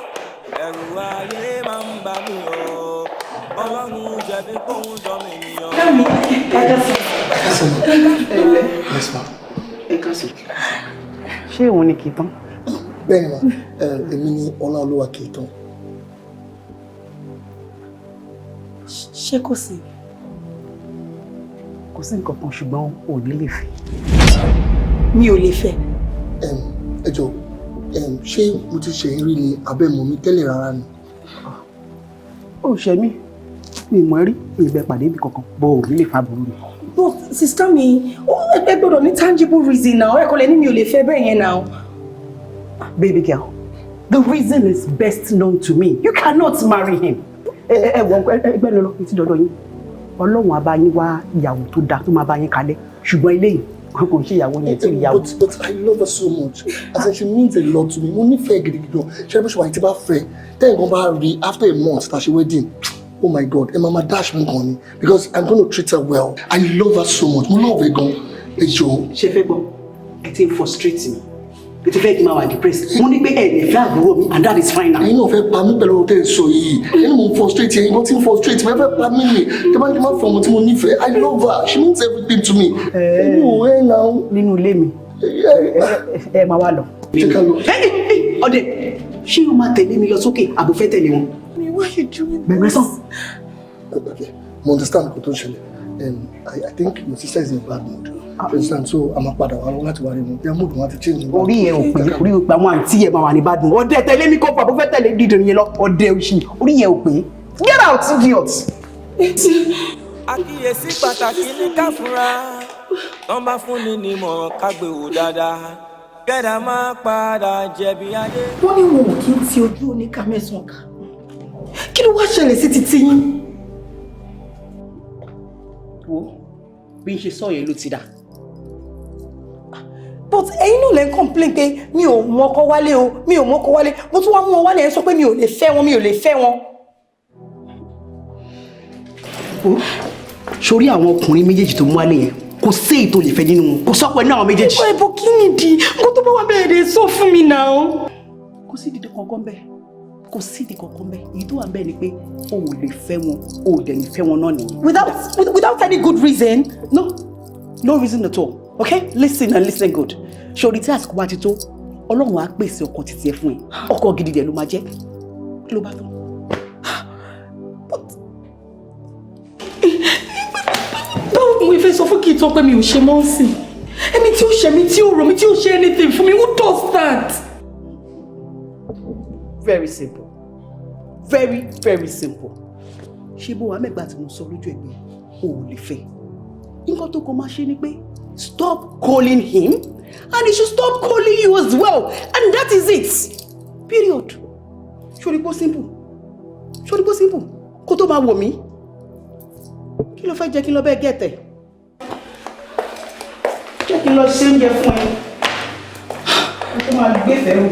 Ẹ̀rù ayé máa ń bà mí o. Ọlọ́run jẹ̀bi kóhun dọ́mi ènìyàn. Kẹ́mi, Yes, ma. Ẹ káàsì. Ṣé òun ni kì í tán? Bẹ́ẹ̀ni ma, èmi ni Ọláolúwa kì í tán. ṣé kò sí? Kò kò sí nǹkan kan ṣùgbọ́n ò ní lè fẹ́. Mi ò lè fẹ́. Ẹ jọ̀ọ́, ṣé mo ti ṣe rí ni abẹ́ mọ̀ mi tẹ́lẹ̀ rárá ni? Ó ṣe mí, mi mọ̀ rí, mi ì bẹ pàdé ibì kankan, bọ́ ò ní lè fa burú ni. But sister mi, ẹ gbọ́dọ̀ ní tangible reason now. Ẹ kò lè ní mi ò lè fẹ́ bẹ́ẹ̀ yẹn now. Baby girl, the reason is best known to me. You cannot marry him. Ẹgbẹ́ lọ́lọ́ ní ti dọ́dọ̀ yín. Ọlọ́run á bá yín wá ìyàwó tó dáa tó máa bá yín kalẹ̀. Ṣùgbọ́n eléyìí, kò ń ṣe ìyàwó yẹn tí ìyàwó. But I love her so much. As in, she means a lot to me. Mo nífẹ̀ẹ́ gidi gan. Ṣé bí ṣe wà tí bá fẹ́? Tẹ́yìn kan bá rí after a month tá a ṣe wedding. Oh my God, Mama dash me gan ni because I'm going to treat her well. I love her so much. Mo love her gan. Ẹ jọ̀ọ́. Ṣé fẹ́ gbọ́? Ẹ ti ń frustrate me. Ẹ ti fẹ́ kí n máa wà depressed. Mo ní pé ẹ lè fẹ́ àbúrò mi and that is fine now. Ẹ̀yin náà fẹ́ pa mí pẹ̀lú ọ̀tẹ̀ sọ yìí. Ẹ̀yin mo ń frustrate ẹ̀yin náà ti ń frustrate mi. Ẹ fẹ́ pa mí ni. Ẹ bá ní kí n má fọ ọmọ tí mo nífẹ̀ẹ́. I love her. She means everything to me. Ẹ̀yin ò ẹ̀ náà. Nínú ilé mi. Ẹ máa wá lọ. Ṣé ká lọ? Ọdẹ, ṣé o máa tẹ̀lé mi lọ sókè àbò fẹ́ tẹ̀lé wọn? Why are you doing Bẹ̀rẹ̀ sàn. Okay, I understand what you're saying. I think your sister is in a bad mood. You understand? So I'm a padà wá láti wá rí mu. Their mood want to change. Orí ẹ ò pé orí ò pé àwọn àǹtí ẹ máa wà ní bad mood. Ọdẹ tẹ̀lé mi kó fà bó fẹ́ tẹ̀lé dídìrín yẹn lọ. Ọdẹ òṣì. Orí ẹ ò pé. Get out, idiot. Àkíyèsí pàtàkì ní ká fura. Tọ́n bá fúnni ní ìmọ̀ràn ká gbé wò dáadáa. Kẹ́dà máa padà jẹ̀bi ayé. Wọ́n ní wọn ò kí ń ti ojú oníkà mẹ́sàn-án ká. Kí ló wá ṣẹlẹ̀ sí títí yín? Wo bí n ṣe sọ yẹn ló ti dà. But ẹ̀yin náà lè ń complain pé mi ò mọ́kọ wálé o, mi ò mọ́kọ wálé. Mo tún wá mú wọn wálé ẹ̀ sọ pé mi ò lè fẹ́ wọn, mi ò lè fẹ́ wọn. Sórí àwọn ọkùnrin méjèèjì tó mú wálé yẹn kò sí èyí tó lè fẹ́ nínú wọn. Kò sọ́pọ̀ nínú àwọn méjèèjì. Ẹ̀bùn kí nìdí? Nǹkan tó bá wà bẹ́ẹ̀ dé sọ fún mi náà. Kò sí ìdí kankan bẹ́ẹ̀. Kò sí ìdí kankan bẹ́ẹ̀. Èyí tó wà bẹ́ẹ̀ ni pé o ò lè fẹ́ wọn, o ò dẹ̀ ní fẹ́ wọn náà nìyẹn. Without any good reason? No reason at all. Okay? Listen and listen good. Sori tí àsìkò bá ti tó, Ọlọ́run á pèsè ọkọ títí ẹ fún ẹ. Ọkọ gidi dẹ̀ ló máa jẹ́. Kí ló bá tán? Báwo ni mo fẹ́ sọ fún kí n tán pé mi ò ṣe mọ́ sí? Ẹni tí ó ṣe mí, tí ó rò mí, tí ó ṣe anything fún mi, who does that? Very simple. Very, very simple. Ṣé bó wa mẹ́gbàá tí mo sọ lójú ẹ̀ pé o ò lè fẹ́? Nǹkan tó kọ máa ṣe ni pé stop calling him and he should stop calling you as well and that is it. Period. Ṣorí bó simple. Ṣorí bó simple. Kó tó máa wò mí. Kí ló fẹ́ jẹ́ kí lọ bẹ́ẹ̀ gẹ̀tẹ̀? Jẹ́ kí lọ ṣe oúnjẹ fún ẹ. Kó máa gbé fẹ́rù.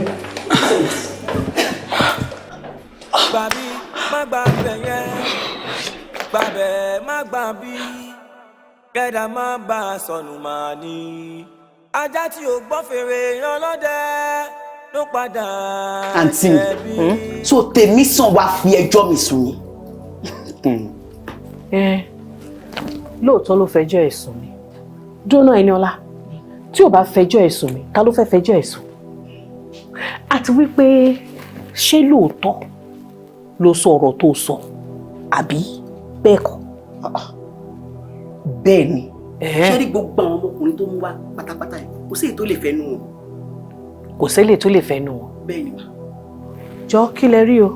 Gbàbí má gbà bẹ̀yẹn. Gbàbẹ̀ má gbà bí. Kẹ́dà má bá a sọnù máa ní. Ajá tí ò gbọ́ fèrè yan lọ́dẹ ló padà Àǹtí, so Temisan wá fi ẹjọ́ mi sùn ni. Lóòótọ́ ló fẹjọ́ ẹ̀ sùn mi. Jóná Ẹniọlá, tí ò bá fẹjọ́ ẹ̀ sùn mi, ta ló fẹ́ fẹjọ́ ẹ̀ sùn? Àti wípé ṣé lóòótọ́ ló sọ ọ̀rọ̀ tó sọ àbí bẹ́ẹ̀ kọ́? Bẹ́ẹ̀ ni. Ṣé rí gbogbo àwọn ọmọkùnrin tó mú wá pátápátá yẹn kò sí èyí tó lè fẹ́ nù wọn? Kò sẹ́lẹ̀ tó lè fẹ́ nù wọn. Bẹ́ẹ̀ ni mà. Jọ kí lẹ rí o?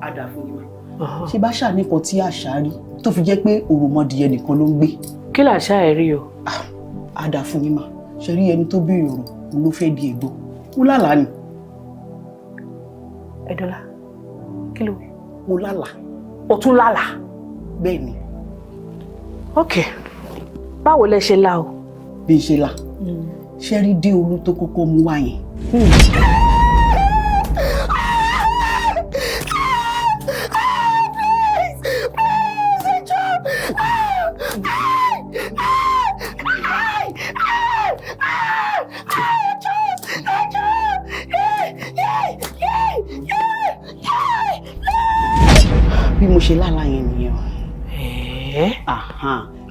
Á dà fún yín mà. Ṣé bá ṣáà nìkan tí àṣà rí tó fi jẹ́ pé òròmọdìyẹ nìkan ló ń gbé? Kí làṣà ẹ̀ rí o? Á dà fún yín mà. Ṣé rí ẹni tó béèrè ọ̀rọ̀ òun ló fẹ́ di ẹ̀gbọ́n? Mo lálàá ni. Ẹ̀dọ́lá, kí ló wí? Mo lálàá. O tún lálàá? Bẹ́ẹ̀ ni. Ok, báwo lẹ ṣe lá o? Bí n ṣe lá. Ṣé rí Deolu tó kọ́kọ́ mú wá yẹn? Bí mo ṣe lálàá yẹn nìyẹn.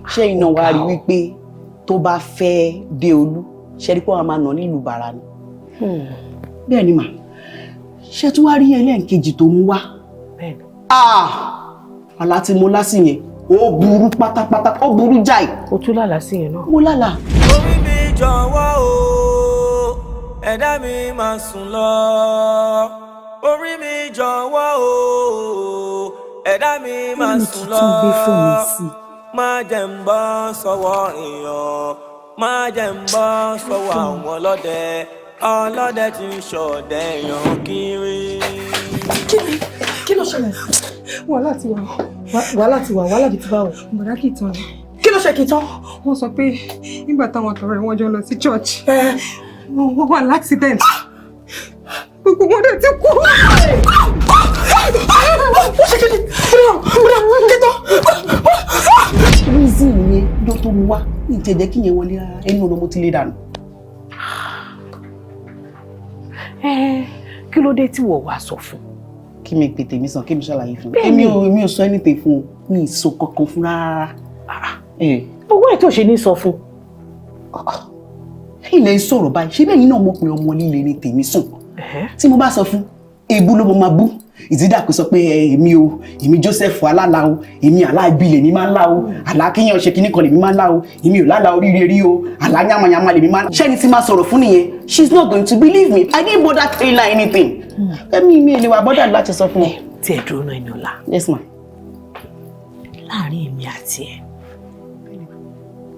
Ṣé iná wa rí wípé tó bá fẹ́ Deolu ṣe rí pé wọ́n máa nà nílùú bàrà ni. Bẹ́ẹ̀ ni mà. Ṣé tí wá rí ẹlẹ́ǹkejì tó mú wá? Bẹ́ẹ̀ ni. Àlá tí mo lá sí yẹn ó burú pátápátá, ó burú jáì. O tún lálàá sí yẹn náà. Mo lálàá. Orí mi jọ̀wọ́ o, ẹ̀dá mi máa sùn lọ. Orí mi jọ̀wọ́ o, ẹ̀dá mi máa sùn lọ. Má jẹ́ n bọ́ sọ́wọ́ èèyàn, má jẹ́ n bọ́ sọ́wọ́ àwọn ọlọ́dẹ tí ń ṣọdẹ èèyàn kiri. Kí ló ṣẹlẹ̀? Wàhálà ti wà, wàhálà ti bá wọ̀. Bọ̀dá kì í tán ni. Kí ló ṣe kì í tán? Wọ́n sọ pé nígbà táwọn ọ̀tọ̀rẹ́ wọn jọ lọ sí church, wọ́n wà l'accident. Gbogbo wọn dẹ̀ ti kú. Wọ́n ṣe kí ni? Bọ̀dá kí tán? Reason yẹn ló tó mu wá ní ìtẹ̀jẹ́ kí yẹn wọlé rárá ẹnu ọ̀nà mo ti lè dànù. Kí ló dé tí wọ́n wá sọ fún? Kí mi pè Temisan, kí mi ṣàlàyé fún un. Èmi ò sọ anything fún un, mi ì sọ kankan fún rárá. Owó ẹ̀ tó ṣe ní sọ fún. Ilẹ̀ ń sọ̀rọ̀ báyìí, ṣé bẹ́ẹ̀ ni náà mọ̀ pé ọmọ líle ni Temisan. Tí mo bá sọ fún, èébú ló máa bú. Ìdídà kò sọ pé èmi Joseph alálà o, èmi aláìbí lèmi máa ń lá o, àlá kíyàn ṣe kíní kan lèmi máa ń lá o, èmi ò lálà oríire rí o, àlá yàmàyàmà lèmi máa ń. Ṣẹ́ni tí máa sọ̀rọ̀ fún nìyẹn, she's not going to believe me. I didn't bother telling her anything. Mi ò lè wà bọ́dà láti sọ fún ẹ. Tí ẹ dúró náà iná ọ̀la. Yes ma. Láàárín èmi àti ẹ,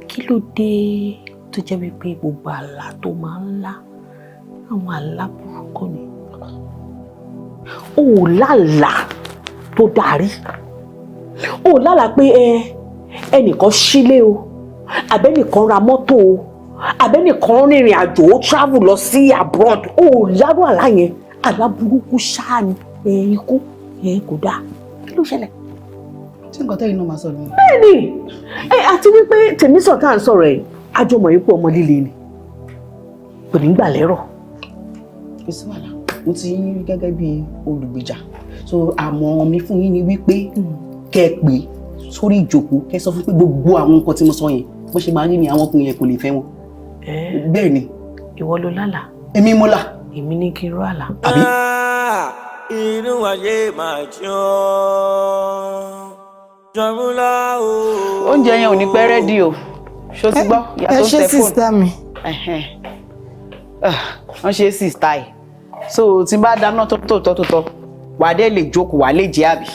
kí ló dé tó jẹ́ wípé gbogbo àlá tó máa ń lá àwọn àlá burúkú ni? O ò lálàá tó darí. O ò lálàá pé ẹnìkan sílé o, àbẹ́nìkan ra mọ́tò o, àbẹ́nìkan rìnrìn àjò ó travel lọ sí abroad. O ò lárú àlá yẹn. Àlá burúkú ṣáà ni ikú kò dáa. Kí ló ṣẹlẹ̀? Tí nǹkan tẹ́yìn náà máa sọ nìyẹn. Bẹ́ẹ̀ni, àti wípé Temisan tá à ń sọ̀rọ̀ ẹ̀ àjọmọ̀ yìí pé ọmọ líle ni. Kò ní gbà lérò. Kò sí wàhálà. Mo ti yín rí gẹ́gẹ́ bí olùgbèjà. So àmọ̀ràn mi fún yín ni wípé kẹ́ ẹ pè sórí ìjókòó, kẹ́ ẹ sọ fún pé gbogbo àwọn nǹkan tí mo sọ yẹn bó ṣe máa rí ni àwọn ọkùnrin yẹn kò lè fẹ́ wọn. Bẹ́ẹ̀ ni. Ìwọ ló lálàá. Èmi mo là. Èmi ní kí n rú àlá. Àbí? Inú ayé máa jọrún lá o. Oúnjẹ yẹn ò ní pẹ́ rẹ́dí o. Ṣó ti gbọ́? Ẹ ṣe sísítà mi. Wọ́n ṣe sísítà ẹ̀. So tí n bá dáná tó wà á dé lè jókòó, wà á lè jẹ àbí?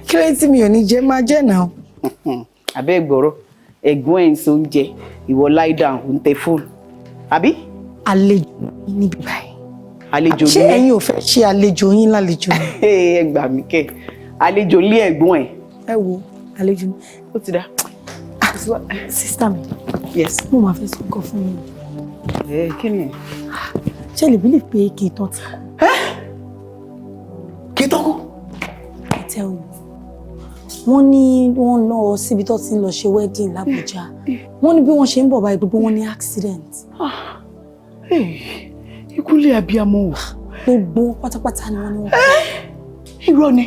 Kí ló tí mi ò ní jẹ máa jẹ náà? Àbẹ́ ìgboro ẹ̀gbọ́n ẹ̀ ń so oúnjẹ, ìwọ lie down ń tẹ fóònù. Àbí? Àlejò níbi báyìí. Àlejò ní. Ṣé ẹ̀yin ò fẹ́ ṣe àlejò yín lálejò ni? Ẹ gbà mí kẹ́. Àlejò lé ẹ̀gbọ́n ẹ̀. Ẹ wo àlejò ni. Ó ti dá. Sísítà mi. Yes. Mo máa fẹ́ sọ nǹkan fún yín. Kí ni ẹ̀? Ṣé lè bílẹ̀ pé kì í tán ti kú? Kì í tán kú? Ẹ tẹ́ o. Wọ́n ní wọ́n lọ síbi tó ti ń lọ ṣe wedding l'Abuja. Wọ́n ní bí wọ́n ṣe ń bọ̀ báyìí gbogbo wọn ní accident. Ikú lé abiyamọ o. Gbogbo pátápátá ni wọ́n ní wọ́n. Irọ́ ni.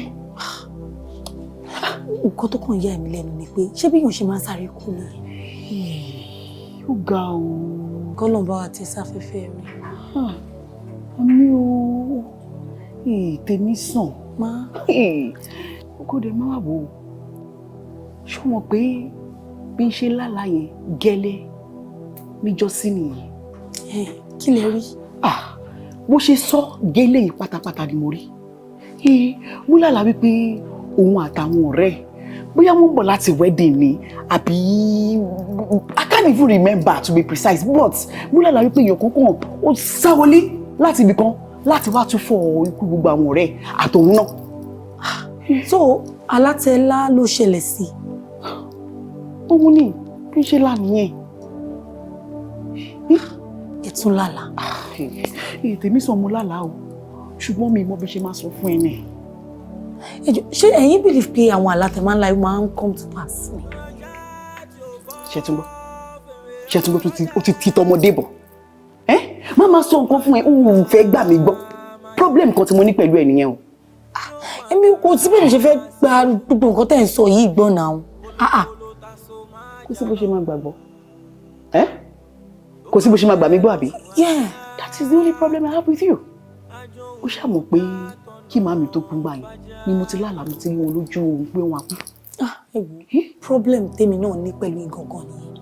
Nǹkan tó kàn yà mí lẹ́nu ni pé ṣé bí yóò ṣe máa ń sáré kú ni? Ó ga o. Kọ́lọ̀ bá wa tẹ sáfẹ́fẹ́ rẹ̀. Àmì o. Temisan. Má. Kó dẹ̀ máa wò ó. Ṣé o mọ̀ pé bí n ṣe lálàá yẹn gẹ́lẹ́ níjọ́sí nìyẹn? Kí lẹ rí? Bó ṣe sọ gẹ́lẹ́ yìí pátápátá ni mo rí. Mo lálàá wípé òun àtàwọn ọ̀rẹ́ bóyá wọ́n ń bọ̀ láti wedding ni àbí I can't even remember to be precise, but mo lálàá wípé èèyàn kankan ó sá wọlé láti ibì kan láti wá tún fọ ikú gbogbo àwọn ọ̀rẹ́ àtòun náà. So alátẹ̀lá ló ṣẹlẹ̀ sí. Òun ni bí ṣe lánìyẹn. Ẹ̀tún lálà. Temisan mo lálàá o, ṣùgbọ́n mi mọ bí ṣe máa sọ fún ẹ ní. Ṣé ẹ̀yin believe pé àwọn alátẹ̀ máa ń láyé máa ń come to pass ni? Ṣẹ́túngbọ́ ó ti ti tọmọdé bọ̀. Má máa sọ nǹkan fún ẹ, òun fẹ́ gbà mí gbọ́. Problem kan tí mo ní pẹ̀lú ẹ nìyẹn o. Èmi kò tí bẹ́ẹ̀ ṣe fẹ́ gba gbogbo nǹkan tẹ́ ń sọ yìí gbọ́ náà. Kò sí bó ṣe máa gbàgbọ́. Kò sí bó ṣe máa gbà mí gbọ́ àbí? Yeah. That is the only problem I have with you. Ó ṣàmọ̀ pé kí màmí tó kú gbà yẹn ni mo ti lálàá mo ti rí wọn lójú oorun pé wọn á kú. Problem tèmi náà ní pẹ̀lú ìgangan nìyẹn.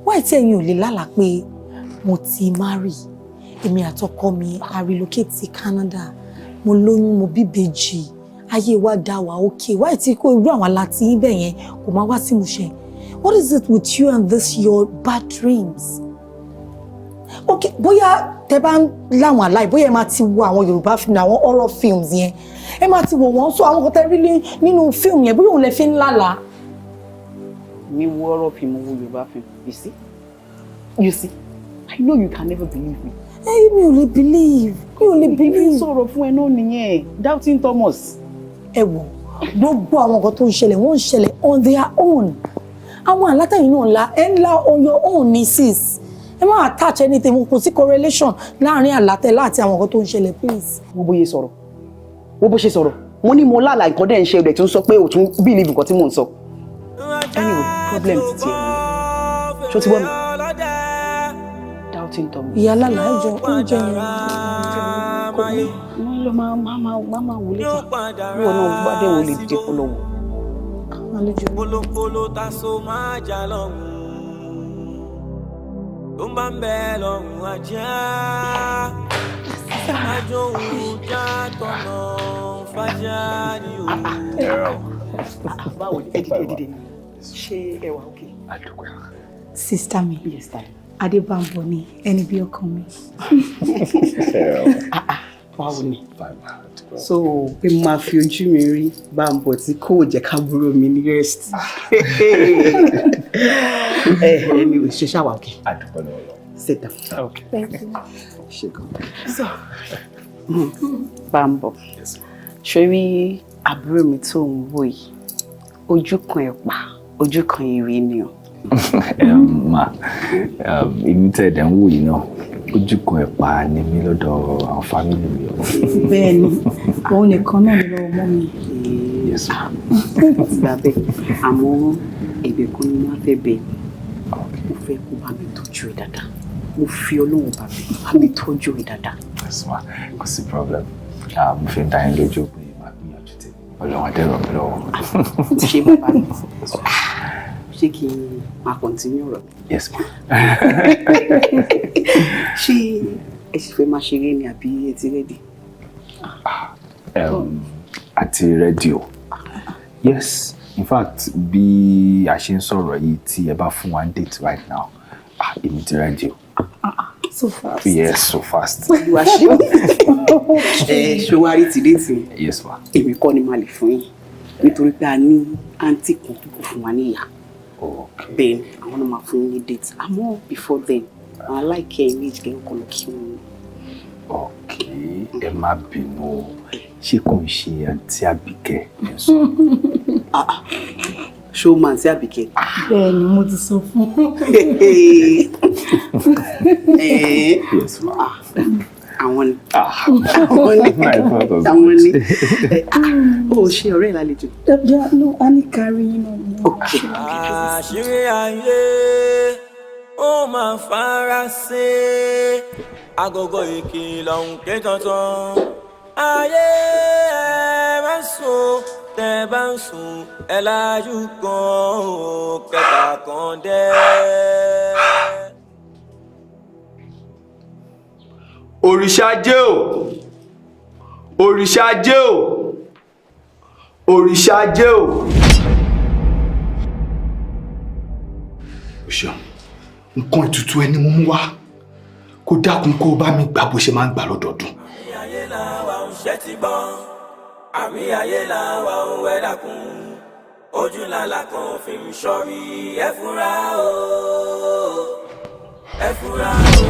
Why tí ẹ̀yin ò lè lálàá pé mo ti marry, èmi àtọkọ mi a relocate sí Canada, mo lóyún, mo bíbejì, ayé wa dá wa okay. Why tí kò irú àwọn aláti ibẹ̀ yẹn kò máa wá sí ìmúṣẹ? What is it with you and this your bad dreams? Okay, bóyá tẹ́ bá ń láwọn àlá, bóyá ẹ máa ti wo àwọn Yorùbá film, àwọn horror films yẹn. Ẹ máa ti wò wọ́n, so àwọn kan tẹ́ rí nínú film yẹn, bóyá òun lè fi ń lálàá. Me wo horror film, wo Yoruba film. You see, I know you can never believe me. Hey, mi ò lè believe. Mi ò lè believe. Sọ̀rọ̀ fún ẹ náà nìyẹn. Doubting Thomas. Ẹ wò, gbogbo àwọn nǹkan tó ń ṣẹlẹ̀, wọ́n ń ṣẹlẹ̀ on their own. Àwọn àlátẹ̀yìn náà ńlá, ẹ ńlá on your own ni sis. Ẹ má attach anything, kò sí correlation láàrin àlátẹ̀ láti àwọn nǹkan tó ń ṣẹlẹ̀, please. Wo bóyá sọ̀rọ̀. Wo bó ṣe sọ̀rọ̀. Mo ní mo lálàá nǹkan dẹ̀ ń ṣe, ó dẹ̀ tún sọ pé ó tún believe nǹkan tí mò ń sọ. Anyway, problem ti tiẹ̀. Ṣó ti gbọ́ mi? Doubting Thomas. Ìyá lálà ẹjọ́ oúnjẹ yẹn. Mo lọ máa wò létà. Wọ́n náà bá dé wò lè dìde kó lọ́wọ́. Àlejò. Polopolo ta so máa jà lọ́hùn. Tó bá ń bẹ lọ́hùn ajá. Àjọ òun já tọ̀nà fàjà ni òun. Báwo ni ẹ̀dìdẹ̀ ni? Ṣé ẹ wà okay? Sister mi. Yes, darling. Adebanbo ni ẹni bí ọkàn mi. Báwo ni? So pé mo máa fi ojú mi rí Bambo tí kò jẹ́ kábúrò mi ní rest. Anyway, ṣe ṣáà wà okay? Adúpẹ́ lọ́wọ́. Sit down. Okay. Thank you. So, Bambo. Ṣé rí àbúrò mi tó ń wò yìí? Ojú kan ẹ̀pà, ojú kan ìrì ni o. Ma, èmi tẹ́ ẹ̀dẹ̀ ń wò yìí náà, ojú kan ẹ̀pà ni mí lọ́dọ̀ àwọn fámìlì mi. Bẹ́ẹ̀ni, òun nìkan náà ló mọ́ mi. Yes, ma. Bàbá, àmọ́ ẹ̀bẹ̀ kan ni wọ́n fẹ́ bẹ̀. Mo fẹ́ kó bá mi tọ́jú ẹ̀ dáadáa. Mo fi Ọlọ́run bá mi tọ́jú ẹ̀ dáadáa. Yes, ma. Kò sí problem. Mo fi ń dá yín lójú pé màá gbìyànjú tèmi. Ọlọ́run á dẹ̀ ràn mí lọ́wọ́. Ṣé bàbá mi? Ṣé kí n máa continue ọ̀rọ̀? Yes, ma. Ṣé ẹ sì fẹ́ máa ṣeré ni àbí ẹ ti ready? Àti ready o. Yes, in fact, bí a ṣe ń sọ̀rọ̀ yìí tí ẹ bá fún wa date right now, èmi ti ready o. So fast. Yes, so fast. You are sure? Ṣé wàá rí ti date? Yes, ma. Èmi kọ́ ni màá lè fún yín nítorí pé a ní àǹtí kan tó kù fún wa ní ìyá. Okay. Then àwọn náà máa fún yín date. Àmọ́ before then, àwọn aláìkẹ́ ẹ̀ méjì kẹ́ ń kọ́ lọ kí wọ́n. Okay, ẹ má bínú. Ṣé kò ń ṣe àǹtí Àbíkẹ́? Ṣé o máa ń sí Àbíkẹ́? Bẹ́ẹ̀ni, mo ti sọ fún. Yes, ma. Àwọn ni. Àwọn ni. Ó ṣe ọ̀rẹ́ ìlàlejò. No, Anike rí inú. Àṣírí ayé ó máa fara sí agogo ìkìlọ̀ ń ké tantan. Ayé ẹ má sùn, tẹ́ bá ń sùn ẹ lájú kan kẹta kan dẹ́. Òrìṣà jẹ́ o, òrìṣà jẹ́ o, òrìṣà jẹ́ o. Òṣà, nǹkan ètùtù ẹni mo mú wá kó dákun kó bá mi gbà bó ṣe máa ń gbà lọ́dọọdún. Ayé làwa ń ṣe ti bọ́, àmì ayé làwa ń wẹ́ dákun, ojú làlà kan fi ń ṣọ́rí ẹ fúnra o, ẹ fúnra o.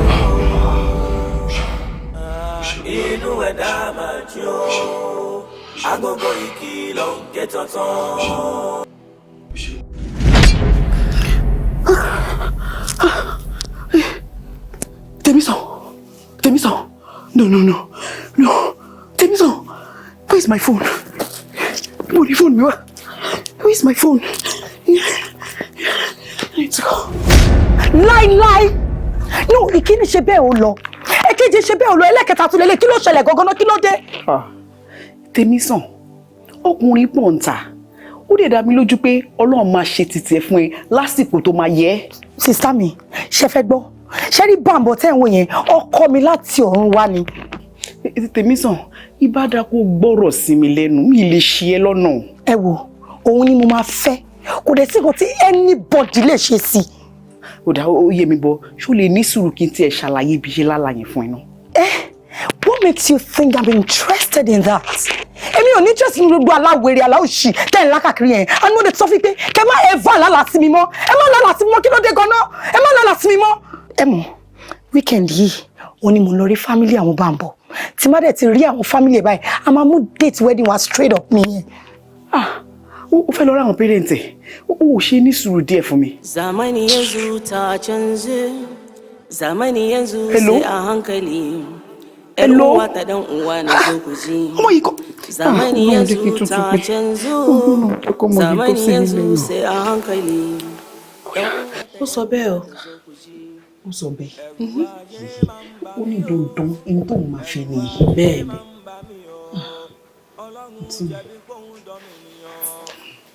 Inú ẹ̀dá máa jí o, agogo ìkìlọ̀ ń ké tantan. Temisan, no. Temisan, where's my phone? Where's the phone? Where's my phone? Let's go. Láíláí! No, ìkíni ṣe bẹ́ẹ̀ ó lọ. Èkejì ṣe bẹ́ẹ̀ ó lọ. Ẹlẹ́kẹta tún lélẹ̀. Kí ló ṣẹlẹ̀ gangan náà? Kí ló dé? Temisan, ọkùnrin pọ̀ ń ta. ó dẹ̀ dá mi lójú pé Ọlọ́run máa ṣe títí ẹ fún ẹ lásìkò tó máa yẹ. Sista mi, ṣe fẹ́ gbọ́? Ṣé rí Bambo tẹ́ ń wò yẹn, ọkọ mi láti ọ̀run wá ni. Temisan, ìbádá kó gbọ́rọ̀ sí mi lẹ́nu, mi lè ṣe ẹ lọ́nà. Ẹ wo, òun ni mo máa fẹ́. Kò dẹ̀ sí nǹkan tí anybody lè ṣe sí. Ó dá ó yé mi bọ̀, ṣó lè ní sùúrù kí n tiẹ̀ ṣàlàyé bí ṣe lálàyé fún ẹ náà. What makes you think I'm interested in that? Èmi ò ní interest in gbogbo aláwèrè aláòṣì tẹ́ ń lákàkiri yẹn. A ní mo lè sọ fún pé kẹ́ má ever lálàá sí mi mọ́. Ẹ má lálàá sí mi mọ́, kí ló dé gan-an? Ẹ má lálàá sí mi mọ́. Ẹ mọ̀, weekend yìí, òun ni mo lọ rí family àwọn Bambo. Tí má dẹ̀ ti rí àwọn family báyìí, a máa mú date wedding wa straight up nìyẹn. Ó fẹ́ lọ rí àwọn parents ẹ̀. Ó ṣe ní sùúrù díẹ̀ fún mi. Zamani yanzu ta canza. Zamani yanzu sai a hankali. Hello. Ọmọ yìí kọ́. Zamani yanzu ta canza. Zamani yanzu sai a hankali. Ó sọ bẹ́ẹ̀ o. Ó sọ bẹ́ẹ̀. Ó ní dandan ẹni tó máa fẹ́ ni. Bẹ́ẹ̀ ni.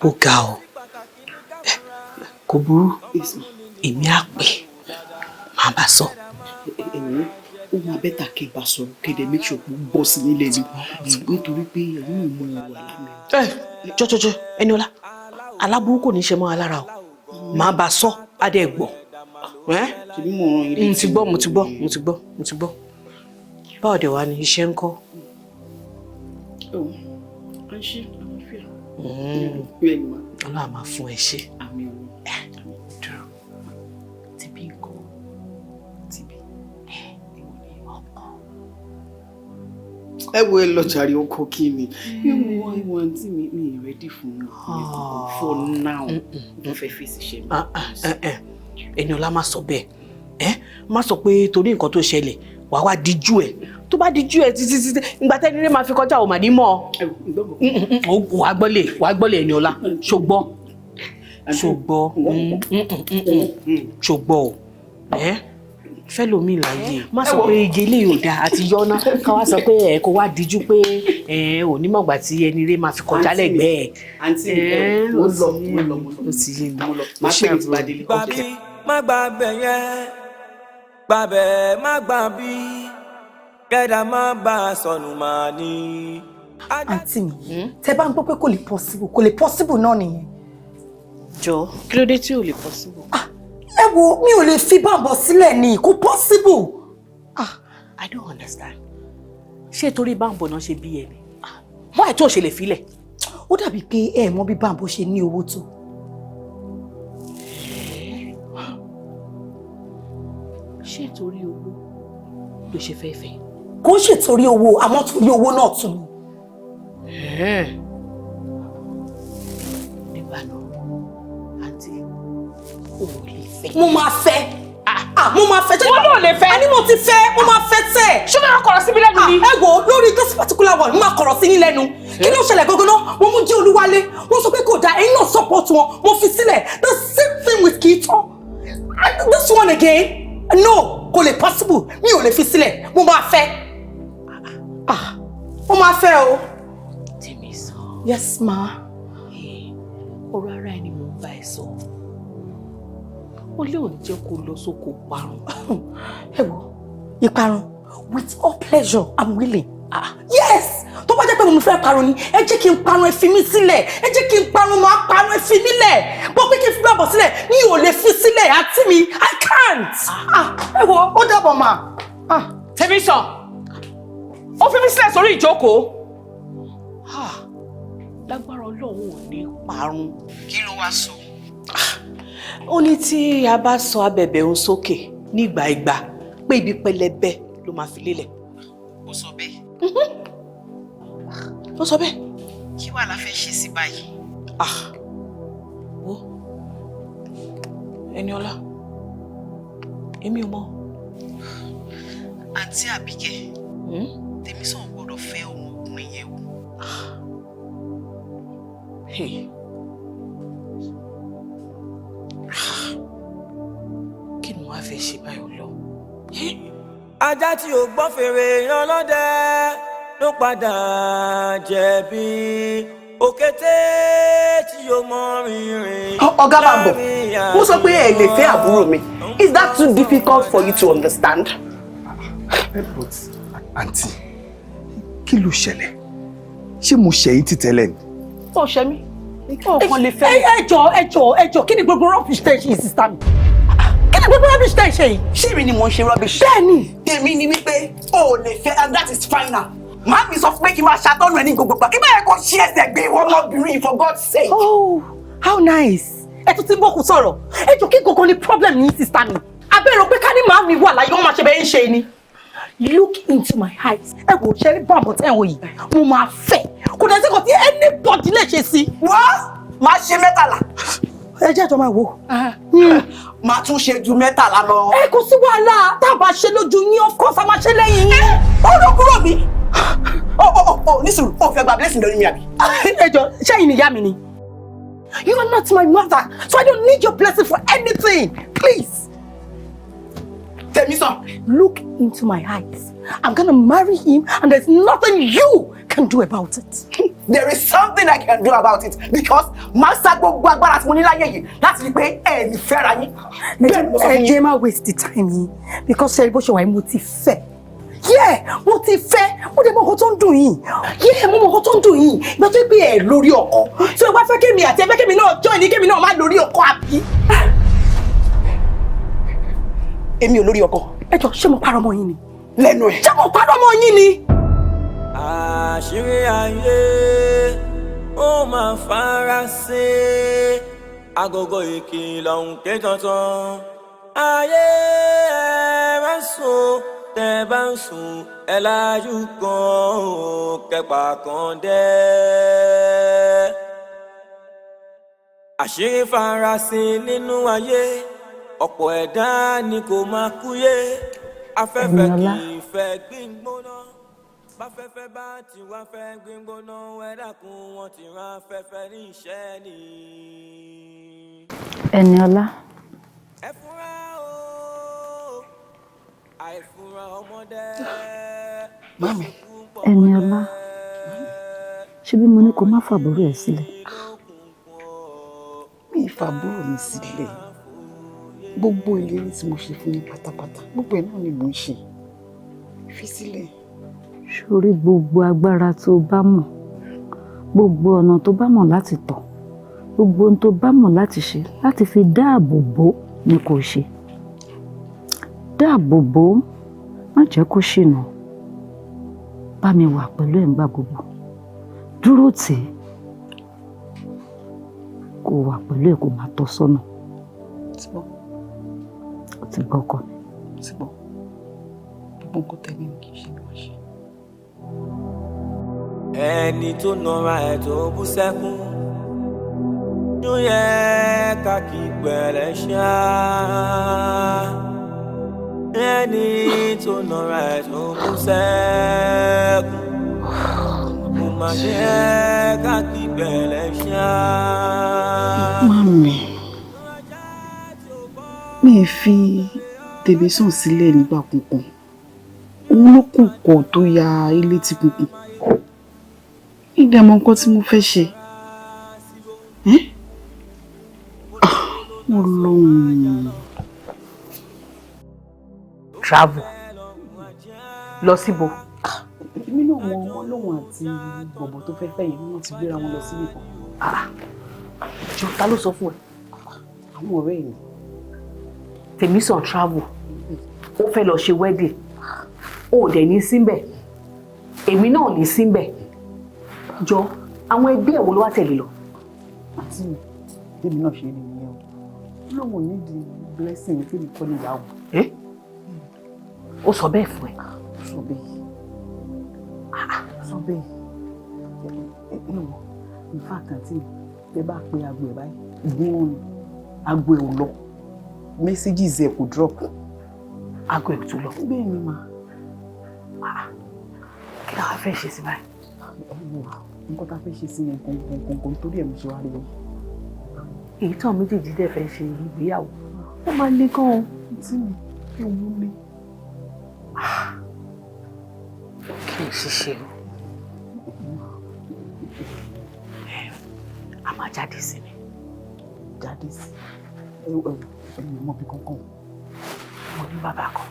Ó ga o. Kò burú. Èmi á pè. Màá bá sọ. Ó máa bẹ́tà kí n bá sọ̀rọ̀ kéde make sure kó gbọ́ sí nílé mi nítorí pé ẹ̀rú mi mú wà lámì. Jọjọjọ Ẹniọlá, aláburú kò ní ṣe mọ́ alára o. Màá bá sọ, á dẹ̀ gbọ́. Ṣèbí mo ràn yín létí. Mo ti gbọ́. Báwo dẹ̀ wá ní iṣẹ́ ń kọ́? À ń ṣe àlàáfíà. Ọlọ́run á máa fún ẹ ṣe. Àmín. Dúró. Tìbí nǹkan. Tìbí. Ẹ wo ẹ lọ jàre oko kí ni. Ìwọ àǹtí mi ready fún mi. For now. Mo fẹ́ fèsì ṣe mi. Ẹniọlá má sọ bẹ́ẹ̀. Má sọ pé torí nǹkan tó ṣẹlẹ̀ wàá wá díjú ẹ̀. Tó bá díjú ẹ̀ títí ìgbà tẹ́ni rẹ̀ máa fi kọjá ò mà ní mọ̀. Wàá gbọ́lẹ̀ Ẹniọlá. Ṣògbọ́ o. Fẹ́ lómi láyé. Má sọ pé igi ilé yóò dáa àti yọ́nà. Ká wá sọ pé kó wá díjú pé ò ní mọ̀gbà tí ẹni rẹ̀ máa fi kọjá lẹ́gbẹ̀ẹ́. Àǹtí mi, mo lọ. Ó ti yé mi. Má pẹ́ ti bá délé. Gbàbí má gbàbẹ̀ yẹn, gbàbẹ̀ má gbàbí, kẹ́dà má bá a sọnù máa ní. Àǹtí mi, tẹ́ bá ń gbọ́ pé kò lè possible náà nìyẹn. Jọ, kí ló dé tí ò lè possible? Ẹ wo, mi ò lè fi Bambo sílẹ̀ ni, kò possible. I don't understand. Ṣé torí Bambo náà ṣe bí ẹni? Why tó ṣe lè filẹ̀? Ó dàbí pé ẹ mọ̀ bí Bambo ṣe ní owó tó. Ṣé torí owó ló ṣe fẹ́ fẹ́? Kò ṣe torí owó, àmọ́ torí owó náà tún ni. Nígbà náà, àǹtí, ò lè fẹ́. Mo máa fẹ́. Mo máa fẹ́. Wọ́n náà lè fẹ́. A ní mo ti fẹ́, mo máa fẹ́ tẹ̀. Ṣé o máa kọ̀rọ̀ sí mi lẹ́nu ni? Ẹ wo, lórí this particular one, mo máa kọ̀rọ̀ sí yín lẹ́nu. Kí ló ṣẹlẹ̀ gangan náà? Wọ́n mú Jí Olúwalé. Wọ́n sọ pé kò dáa, ẹ̀yin náà support wọn. Mo fi sílẹ̀. The same thing with Kito. This one again. No, kò lè possible. Mi ò lè fi sílẹ̀. Mo máa fẹ́. Mo máa fẹ́ o. Temisan. Yes, ma. Ọ̀rọ̀ ara ẹni mò ń bá ẹ sọ. Ó lé òní jẹ́ kó lọ sóko parun. Ẹ wo, ìparun. With all pleasure, I'm willing. Yes! Tó bá jẹ́ pé mo fẹ́ parun ni, ẹ jẹ́ kí n parun, ẹ fi mí sílẹ̀. Ẹ jẹ́ kí n parun, máa parun, ẹ fi mí lẹ̀. Bọ́ pé kí n fi Bambo sílẹ̀, mi ò lè fi sílẹ̀ àǹtí mi. I can't. Ẹ wo, ó dàbọ̀ mà. Temisan, ó fi mí sílẹ̀ sórí ìjókòó. Lágbára Ọlọ́run ò ní parun. Kí ló wá sọ? Ó ní tí a bá sọ abẹ̀bẹ̀ òun sókè nígbà ìgbà pé ibi pẹlẹbẹ ló máa fi lélẹ̀. Ó sọ bẹ́ẹ̀. Ó sọ bẹ́ẹ̀. Kí wàá la fẹ́ ṣe sí báyìí? Wo Ẹniọlá, èmi ò mọ̀. Àǹtí Àbíkẹ́, Temisan gbọ́dọ̀ fẹ́ ọmọkùnrin yẹn o. Kí ni wàá fẹ́ ṣe báyìí lọ? Ajá tí ò gbọ́ fèrè ọlọ́dẹ ló padà jẹ̀bi. òkété tí o mọ rìnrìn. Ọ̀gá Bambo, who sọ pé ẹ lè fẹ́ àbúrò mi? Is that too difficult for you to understand? But aunty, kí ló ṣẹlẹ̀? Ṣé mo ṣẹ̀yìn títẹ́lẹ̀ ni? Ó ṣe mí. Ó kàn lè fẹ́. ẹ jọ̀ọ́, kí ni gbogbo rubbish tẹ́ ṣe sister mi? Kí ni gbogbo rubbish tẹ́ ṣe yìí? Ṣé mi ni mo ń ṣe rubbish? Bẹ́ẹ̀ni. Tèmi ni wípé o ò lè fẹ́ and that is final. Màá mi sọ fún pé kí n máa ṣàtọ́nù ẹ ní gbogbo gbà. Kí báyẹn kò ṣí ẹsẹ̀ gbé ìwọ ọmọbìnrin for God's sake. Oh, how nice. Ẹ tún ti ń bọ́kù sọ̀rọ̀. Ẹ jọ̀ọ́, kí gbogbo ni problem ní sister mi? Abẹ́rẹ́ pé ká ní màá mi wà láyé wọ́n máa ṣe bẹ́ẹ̀ ń ṣe ni. Look into my eyes. Ẹ wò ṣe rí bàbọ̀ tẹ́ ẹ̀ wò yìí. Mo máa fẹ́. Kò dẹ̀ sí kò tí anybody lè ṣe sí. Wọ́n máa ṣe 13. Ẹ jẹ́ ìjọ máa wò. Máa tún ṣe ju 13 lọ. Ẹ kò sí wàhálà. Tá a bá ṣe lójú yín, of course a máa ṣe lẹ́yìn yín. Ọ̀rọ̀ kúrò mi. Nísìnyí, o fẹ́ gba blessing lórí mi àbí? Ẹ jọ̀ọ́, ṣẹ́yìn ni ìyá mi ni. You are not my mother, so I don't need your blessing for anything. Please. Temisan, look into my eyes. I'm gonna marry him, and there's nothing you can do about it. There is something I can do about it because Master gbogbo agbára tí mo ní láyé yìí láti rí pé ẹ ní fẹ́ra yín. Ẹ jẹ́ má waste the time yìí because ṣe bó ṣe wà mo ti fẹ́. Yeah, mo ti fẹ́. Mo dẹ̀ mọ̀ nǹkan tó ń dùn yín. Yeah, mo mọ̀ nǹkan tó ń dùn yín. Ìgbà tó gbé ẹ lórí ọkọ. Tí o bá fẹ́ kémi àti ẹ fẹ́ kémi náà join ní kémi náà má lórí ọkọ àbí. Èmi ò lórí ọkọ. Ẹ jọ̀ọ́, ṣé mo parọ́ mọ́ yín ni? Lẹ́nu ẹ̀. Ṣé mo parọ́ mọ́ yín ni? Àṣírí ayé ó máa fara sí agogo ìkìlọ̀ ń ké tantan. Ayé ẹ bá sùn, tẹ́ bá ń sùn, ẹ lájú kan kẹpà kan dẹ́. Àṣírí fara sí nínú ayé, ọ̀pọ̀ ẹ̀dá ni kò máa kúyè. Afẹ́fẹ́ kì í fẹ́ gbígbóná. Báfẹ́fẹ́ bá ti wá fẹ́ gbígbóná, ẹ dákun wọn ti rán afẹ́fẹ́ ní iṣẹ́ ni. Ẹniọlá. Ẹ fura o, àìfura ọmọdé. Mami. Ẹniọlá, ṣé bí mo ní kó má fàbúrò ẹ̀ sílẹ̀? Mi fàbúrò mi sílẹ̀. Gbogbo ìlérí tí mo ṣe fún yín pátápátá, gbogbo ẹ̀ náà ni mò ń ṣe. Fi sílẹ̀. Sórí gbogbo agbára tó bá mọ̀, gbogbo ọ̀nà tó bá mọ̀ láti tọ̀, gbogbo ohun tó bá mọ̀ láti ṣe láti fi dáàbò bò ni kò ṣe. Dáàbò bò, má jẹ́ kó ṣìnà. Bá mi wà pẹ̀lú ẹ̀ ńgbà gbogbo. Dúró tì í. Kó wà pẹ̀lú ẹ̀ kó máa tọ́ sọ́nà. Ó ti gbọ́ ọkọ mi. Gbogbo nǹkan tẹ́lẹ̀ ní kì í ṣe ni wọ́n ṣe. Ẹni tó nọra ẹ̀ tó bú sẹ́kún yóò yẹ ká kí pẹ̀lẹ́ ṣá. Ẹni tó nọra ẹ̀ tó bú sẹ́kún kò má yẹ ká kí pẹ̀lẹ́ ṣá. Mami, mi fi Temisan sílẹ̀ nígbà kankan. Òun ló kù kọ̀ tó ya ilé tí kunkun. Ìdẹ̀mọ̀ nǹkan tí mo fẹ́ ṣe. Ọlọ́run. Travel. Lọ síbo. Èmi náà mọ wọn lóhun àti bọ̀bọ̀ tó fẹ́ fẹ́ yìí wọ́n ti gbéra wọn lọ síbì kan. Jọ ta ló sọ fún ẹ? Àwọn ọ̀rẹ́ mi. Temisan travel. Ó fẹ́ lọ ṣe wedding. Ó dẹ̀ ní síbẹ̀. Èmi náà ní síbẹ̀. Jọ àwọn ẹgbẹ́ ẹ̀ wo ló wá tẹ̀lé lọ? Àǹtí mi, bébí náà ṣe rí nìyẹn o. Lóhun ní di blessing tí mi kọ́ níyàwó. Ó sọ bẹ́ẹ̀ fún ẹ. Sọ bẹ́ẹ̀. Sọ bẹ́ẹ̀. Ẹ̀wọ̀n, in fact àǹtí mi, tẹ bá pe aago ẹ̀ báyìí, ìgbóhùn ni. Aago ẹ̀ ò lọ. Messages ẹ̀ kò drop. Aago ẹ̀ tó lọ. Bẹ́ẹ̀ ni mà. Kí la wá fẹ́ ṣe sí báyìí? Nǹkan tá a fẹ́ ṣe sí ni gbọ̀ngbọ̀ngbọ̀n torí ẹ̀ mo ṣe wá rí o. Èyí tán méjèèjì dẹ̀ fẹ́ ṣe ìgbéyàwó. Ó máa le gan-an. Tí mi kí òun lé. Kí n ṣiṣẹ́ o. máa jáde sí ni. Jáde sí. Ẹ̀yin mọ̀ bí kankan. Mo ní bàbá kan.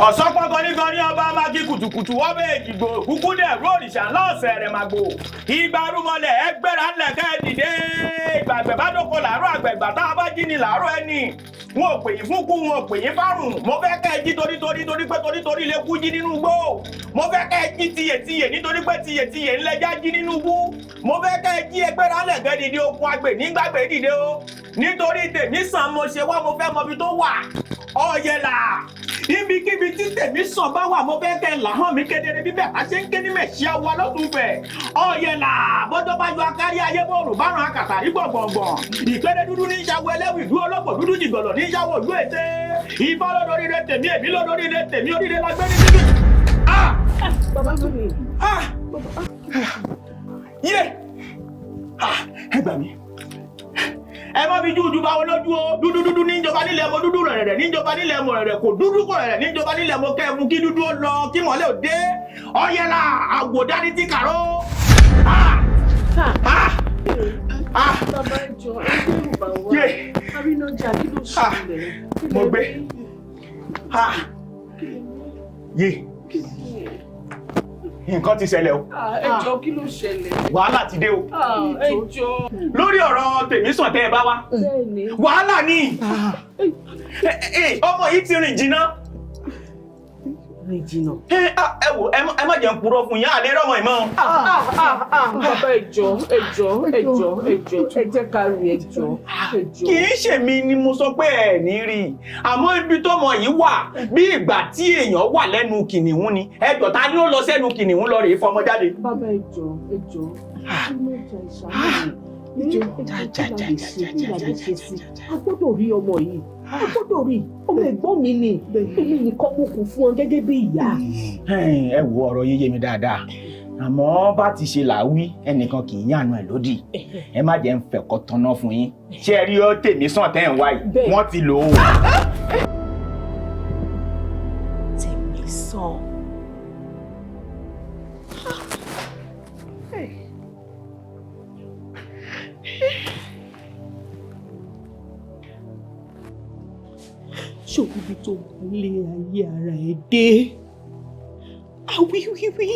Ọ̀sán pọ́ngàn ní gan ní ọba máa kí kùtùkùtù wọ́n bẹ́ẹ̀ dìgbò kúkú dẹ̀ ròrìṣà lọ́ọ̀sẹ̀ rẹ̀ máa gbò. Ìgbà rúmọlẹ̀ ẹgbẹ́ra ńlẹ̀ kẹ́ ẹ dìde. Ìgbà àgbẹ̀ bá dóko làárọ̀ àgbẹ̀gbà tá a bá jí ni làárọ̀ ẹni. Wọn ò pè yín fún kú, wọn ò pè yín fárùn. Mo fẹ́ kẹ́ ẹ jí torí pé torí lè kú jí nínú igbó. Mo fẹ́ kẹ́ ẹ jí tiyè nítorí pé tiyè ńlẹ́jà jí nínú igbó. Mo fẹ́ kẹ́ ẹ jí ẹgbẹ́ra ńlẹ̀ kẹ́ dìde okun àgbẹ̀ nígbàgbé dìde o. Nítorí Temisan mo ṣe wá mo fẹ́ mọ ibi tó wà. Ọ̀yẹ̀là ibikíbi tí Temisan bá wà mo fẹ́ kẹ́ là hàn mí kedere bíbẹ̀ àṣẹ ń ké ní mẹ̀ṣíà wa lọ́tún fẹ̀. Ọ̀yẹ̀là bọ́jọ́ bá yọ akárí ayé bòrò bárùn àkàtà rí gbọ̀ngbọ̀ngbọ̀n. Ìpẹ́rẹ́ dúdú ní ìṣàwọ̀ ẹlẹ́wì dúró ọlọ́pọ̀ dúdú jìgọ̀lọ̀ ní ìṣàwọ̀ ojú ètè. Ìbá lọ́dọ̀rí rẹ tèmi èmi lọ́dọ̀rí rẹ tèmi oríire la gbé ní títì. Bàbá mi. Yé! Ẹ gbà mí. Ẹ má fi jújú bá wọn lójú o. Dúdú níjọba nílẹ̀ mo dúdú rẹ̀rẹ̀ níjọba nílẹ̀ mo rẹ̀rẹ̀ kò dúdú kò rẹ̀rẹ̀ níjọba nílẹ̀ mo kẹ́ mu kí dúdú ó lọ kí mọ́lẹ̀ ò dé. Ọ̀yẹ̀là àwòdání ti kàró. Bàbá ìjọ ẹgbẹ́ ìbá wa. Arínájà kí ló ṣẹlẹ̀? Mo gbé. Yé! Nǹkan ti ṣẹlẹ̀ o. Ẹjọ́ kí ló ṣẹlẹ̀? Wàhálà ti dé o. Ẹjọ́. Lórí ọ̀rọ̀ Temisan tẹ́ ẹ bá wá. Bẹ́ẹ̀ni. Wàhálà ni. Ọmọ yìí ti rìn jìnnà. Rìn jìnnà. Ẹ wò ẹ má jẹ́ ń purọ́ fún yín àlè rọ́mọ ìmọ̀. Bàbá ẹjọ́ ẹ jẹ́ ká rí ẹjọ́. Kì í ṣèmi ni mo sọ pé ẹ ní rí i àmọ́ ibi tọ́mọ yìí wà bí ìgbà tí èèyàn wà lẹ́nu kìnìún ni ẹjọ́ ta ni ó lọ sẹ́nu kìnìún lọ rèé fọmọ jáde. Bàbá ẹjọ́ a gbọ́dọ̀ rí ọmọ yìí a gbọ́dọ̀ rí ọmọ ẹ̀gbọ́n mi ni èmi nìkan mo kù fún ọ gẹ́gẹ́ bí ìyá. Ẹ wo ọ̀rọ̀ yín yé mi dáadáa àmọ́ bá ti ṣe làwí ẹnìkan kì í yànnà ẹ̀ lódì ẹ má jẹ́ ń fẹ̀kọ́ tanná fún yín ṣé ẹ rí ọ Temisan tẹ́ ẹ̀ ń wá yìí wọ́n ti lò ó. Temisan. Ṣòwò tó lé ayé ara ẹ dé awíwíwí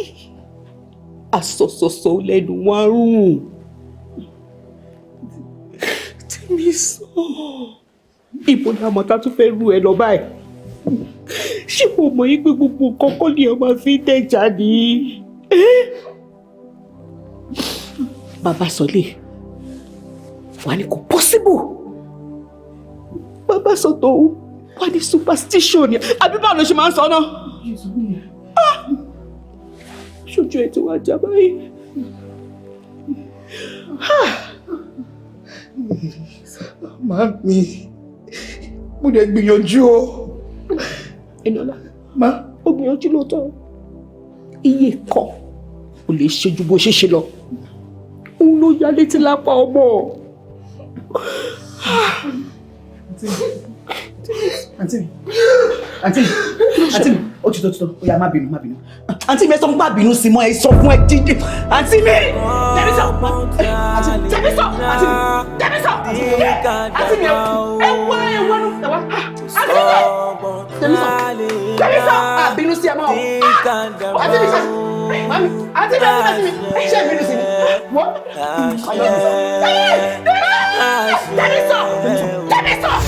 àsọ̀sọ̀sọ̀ lẹ́nu wọn rùn. Temisan ibo ni àmọ̀tá tún fẹ́ rú ẹ lọ báyìí ṣé mo mọ̀ yí pé gbogbo nǹkan kọ́ ni ọmọ fi ń dẹ̀jà ní. Bàbá sọlé wà ní kò possible bàbá sọtò wà ní superstition ni àbí báwo ló ṣe máa ń sọ náà. Ṣojú ẹ ti wá jà báyìí. Màámi, mo dẹ̀ gbìyànjú o. Ẹnìọlá, ó gbìyànjú lóòótọ́. Iye kan ò lè ṣe ju bó ṣe ṣe lọ. Òun ló yá létí lápá ọmọ. Àǹtí mi, ó ti tó, ó yá má bínú. Àǹtí mi ẹ sọ fún bá bínú sí mọ́ ẹ sọ fún ẹ dídí. Àǹtí mi, Temisan, Temisan, àǹtí mi, ẹ wá nù, ẹ wá. Àǹtí mi, Temisan, bínú sí ẹ mọ́ o. Àǹtí mi, mami, àǹtí mi, ṣé bínú sí mi? Wọ́n, Temisan.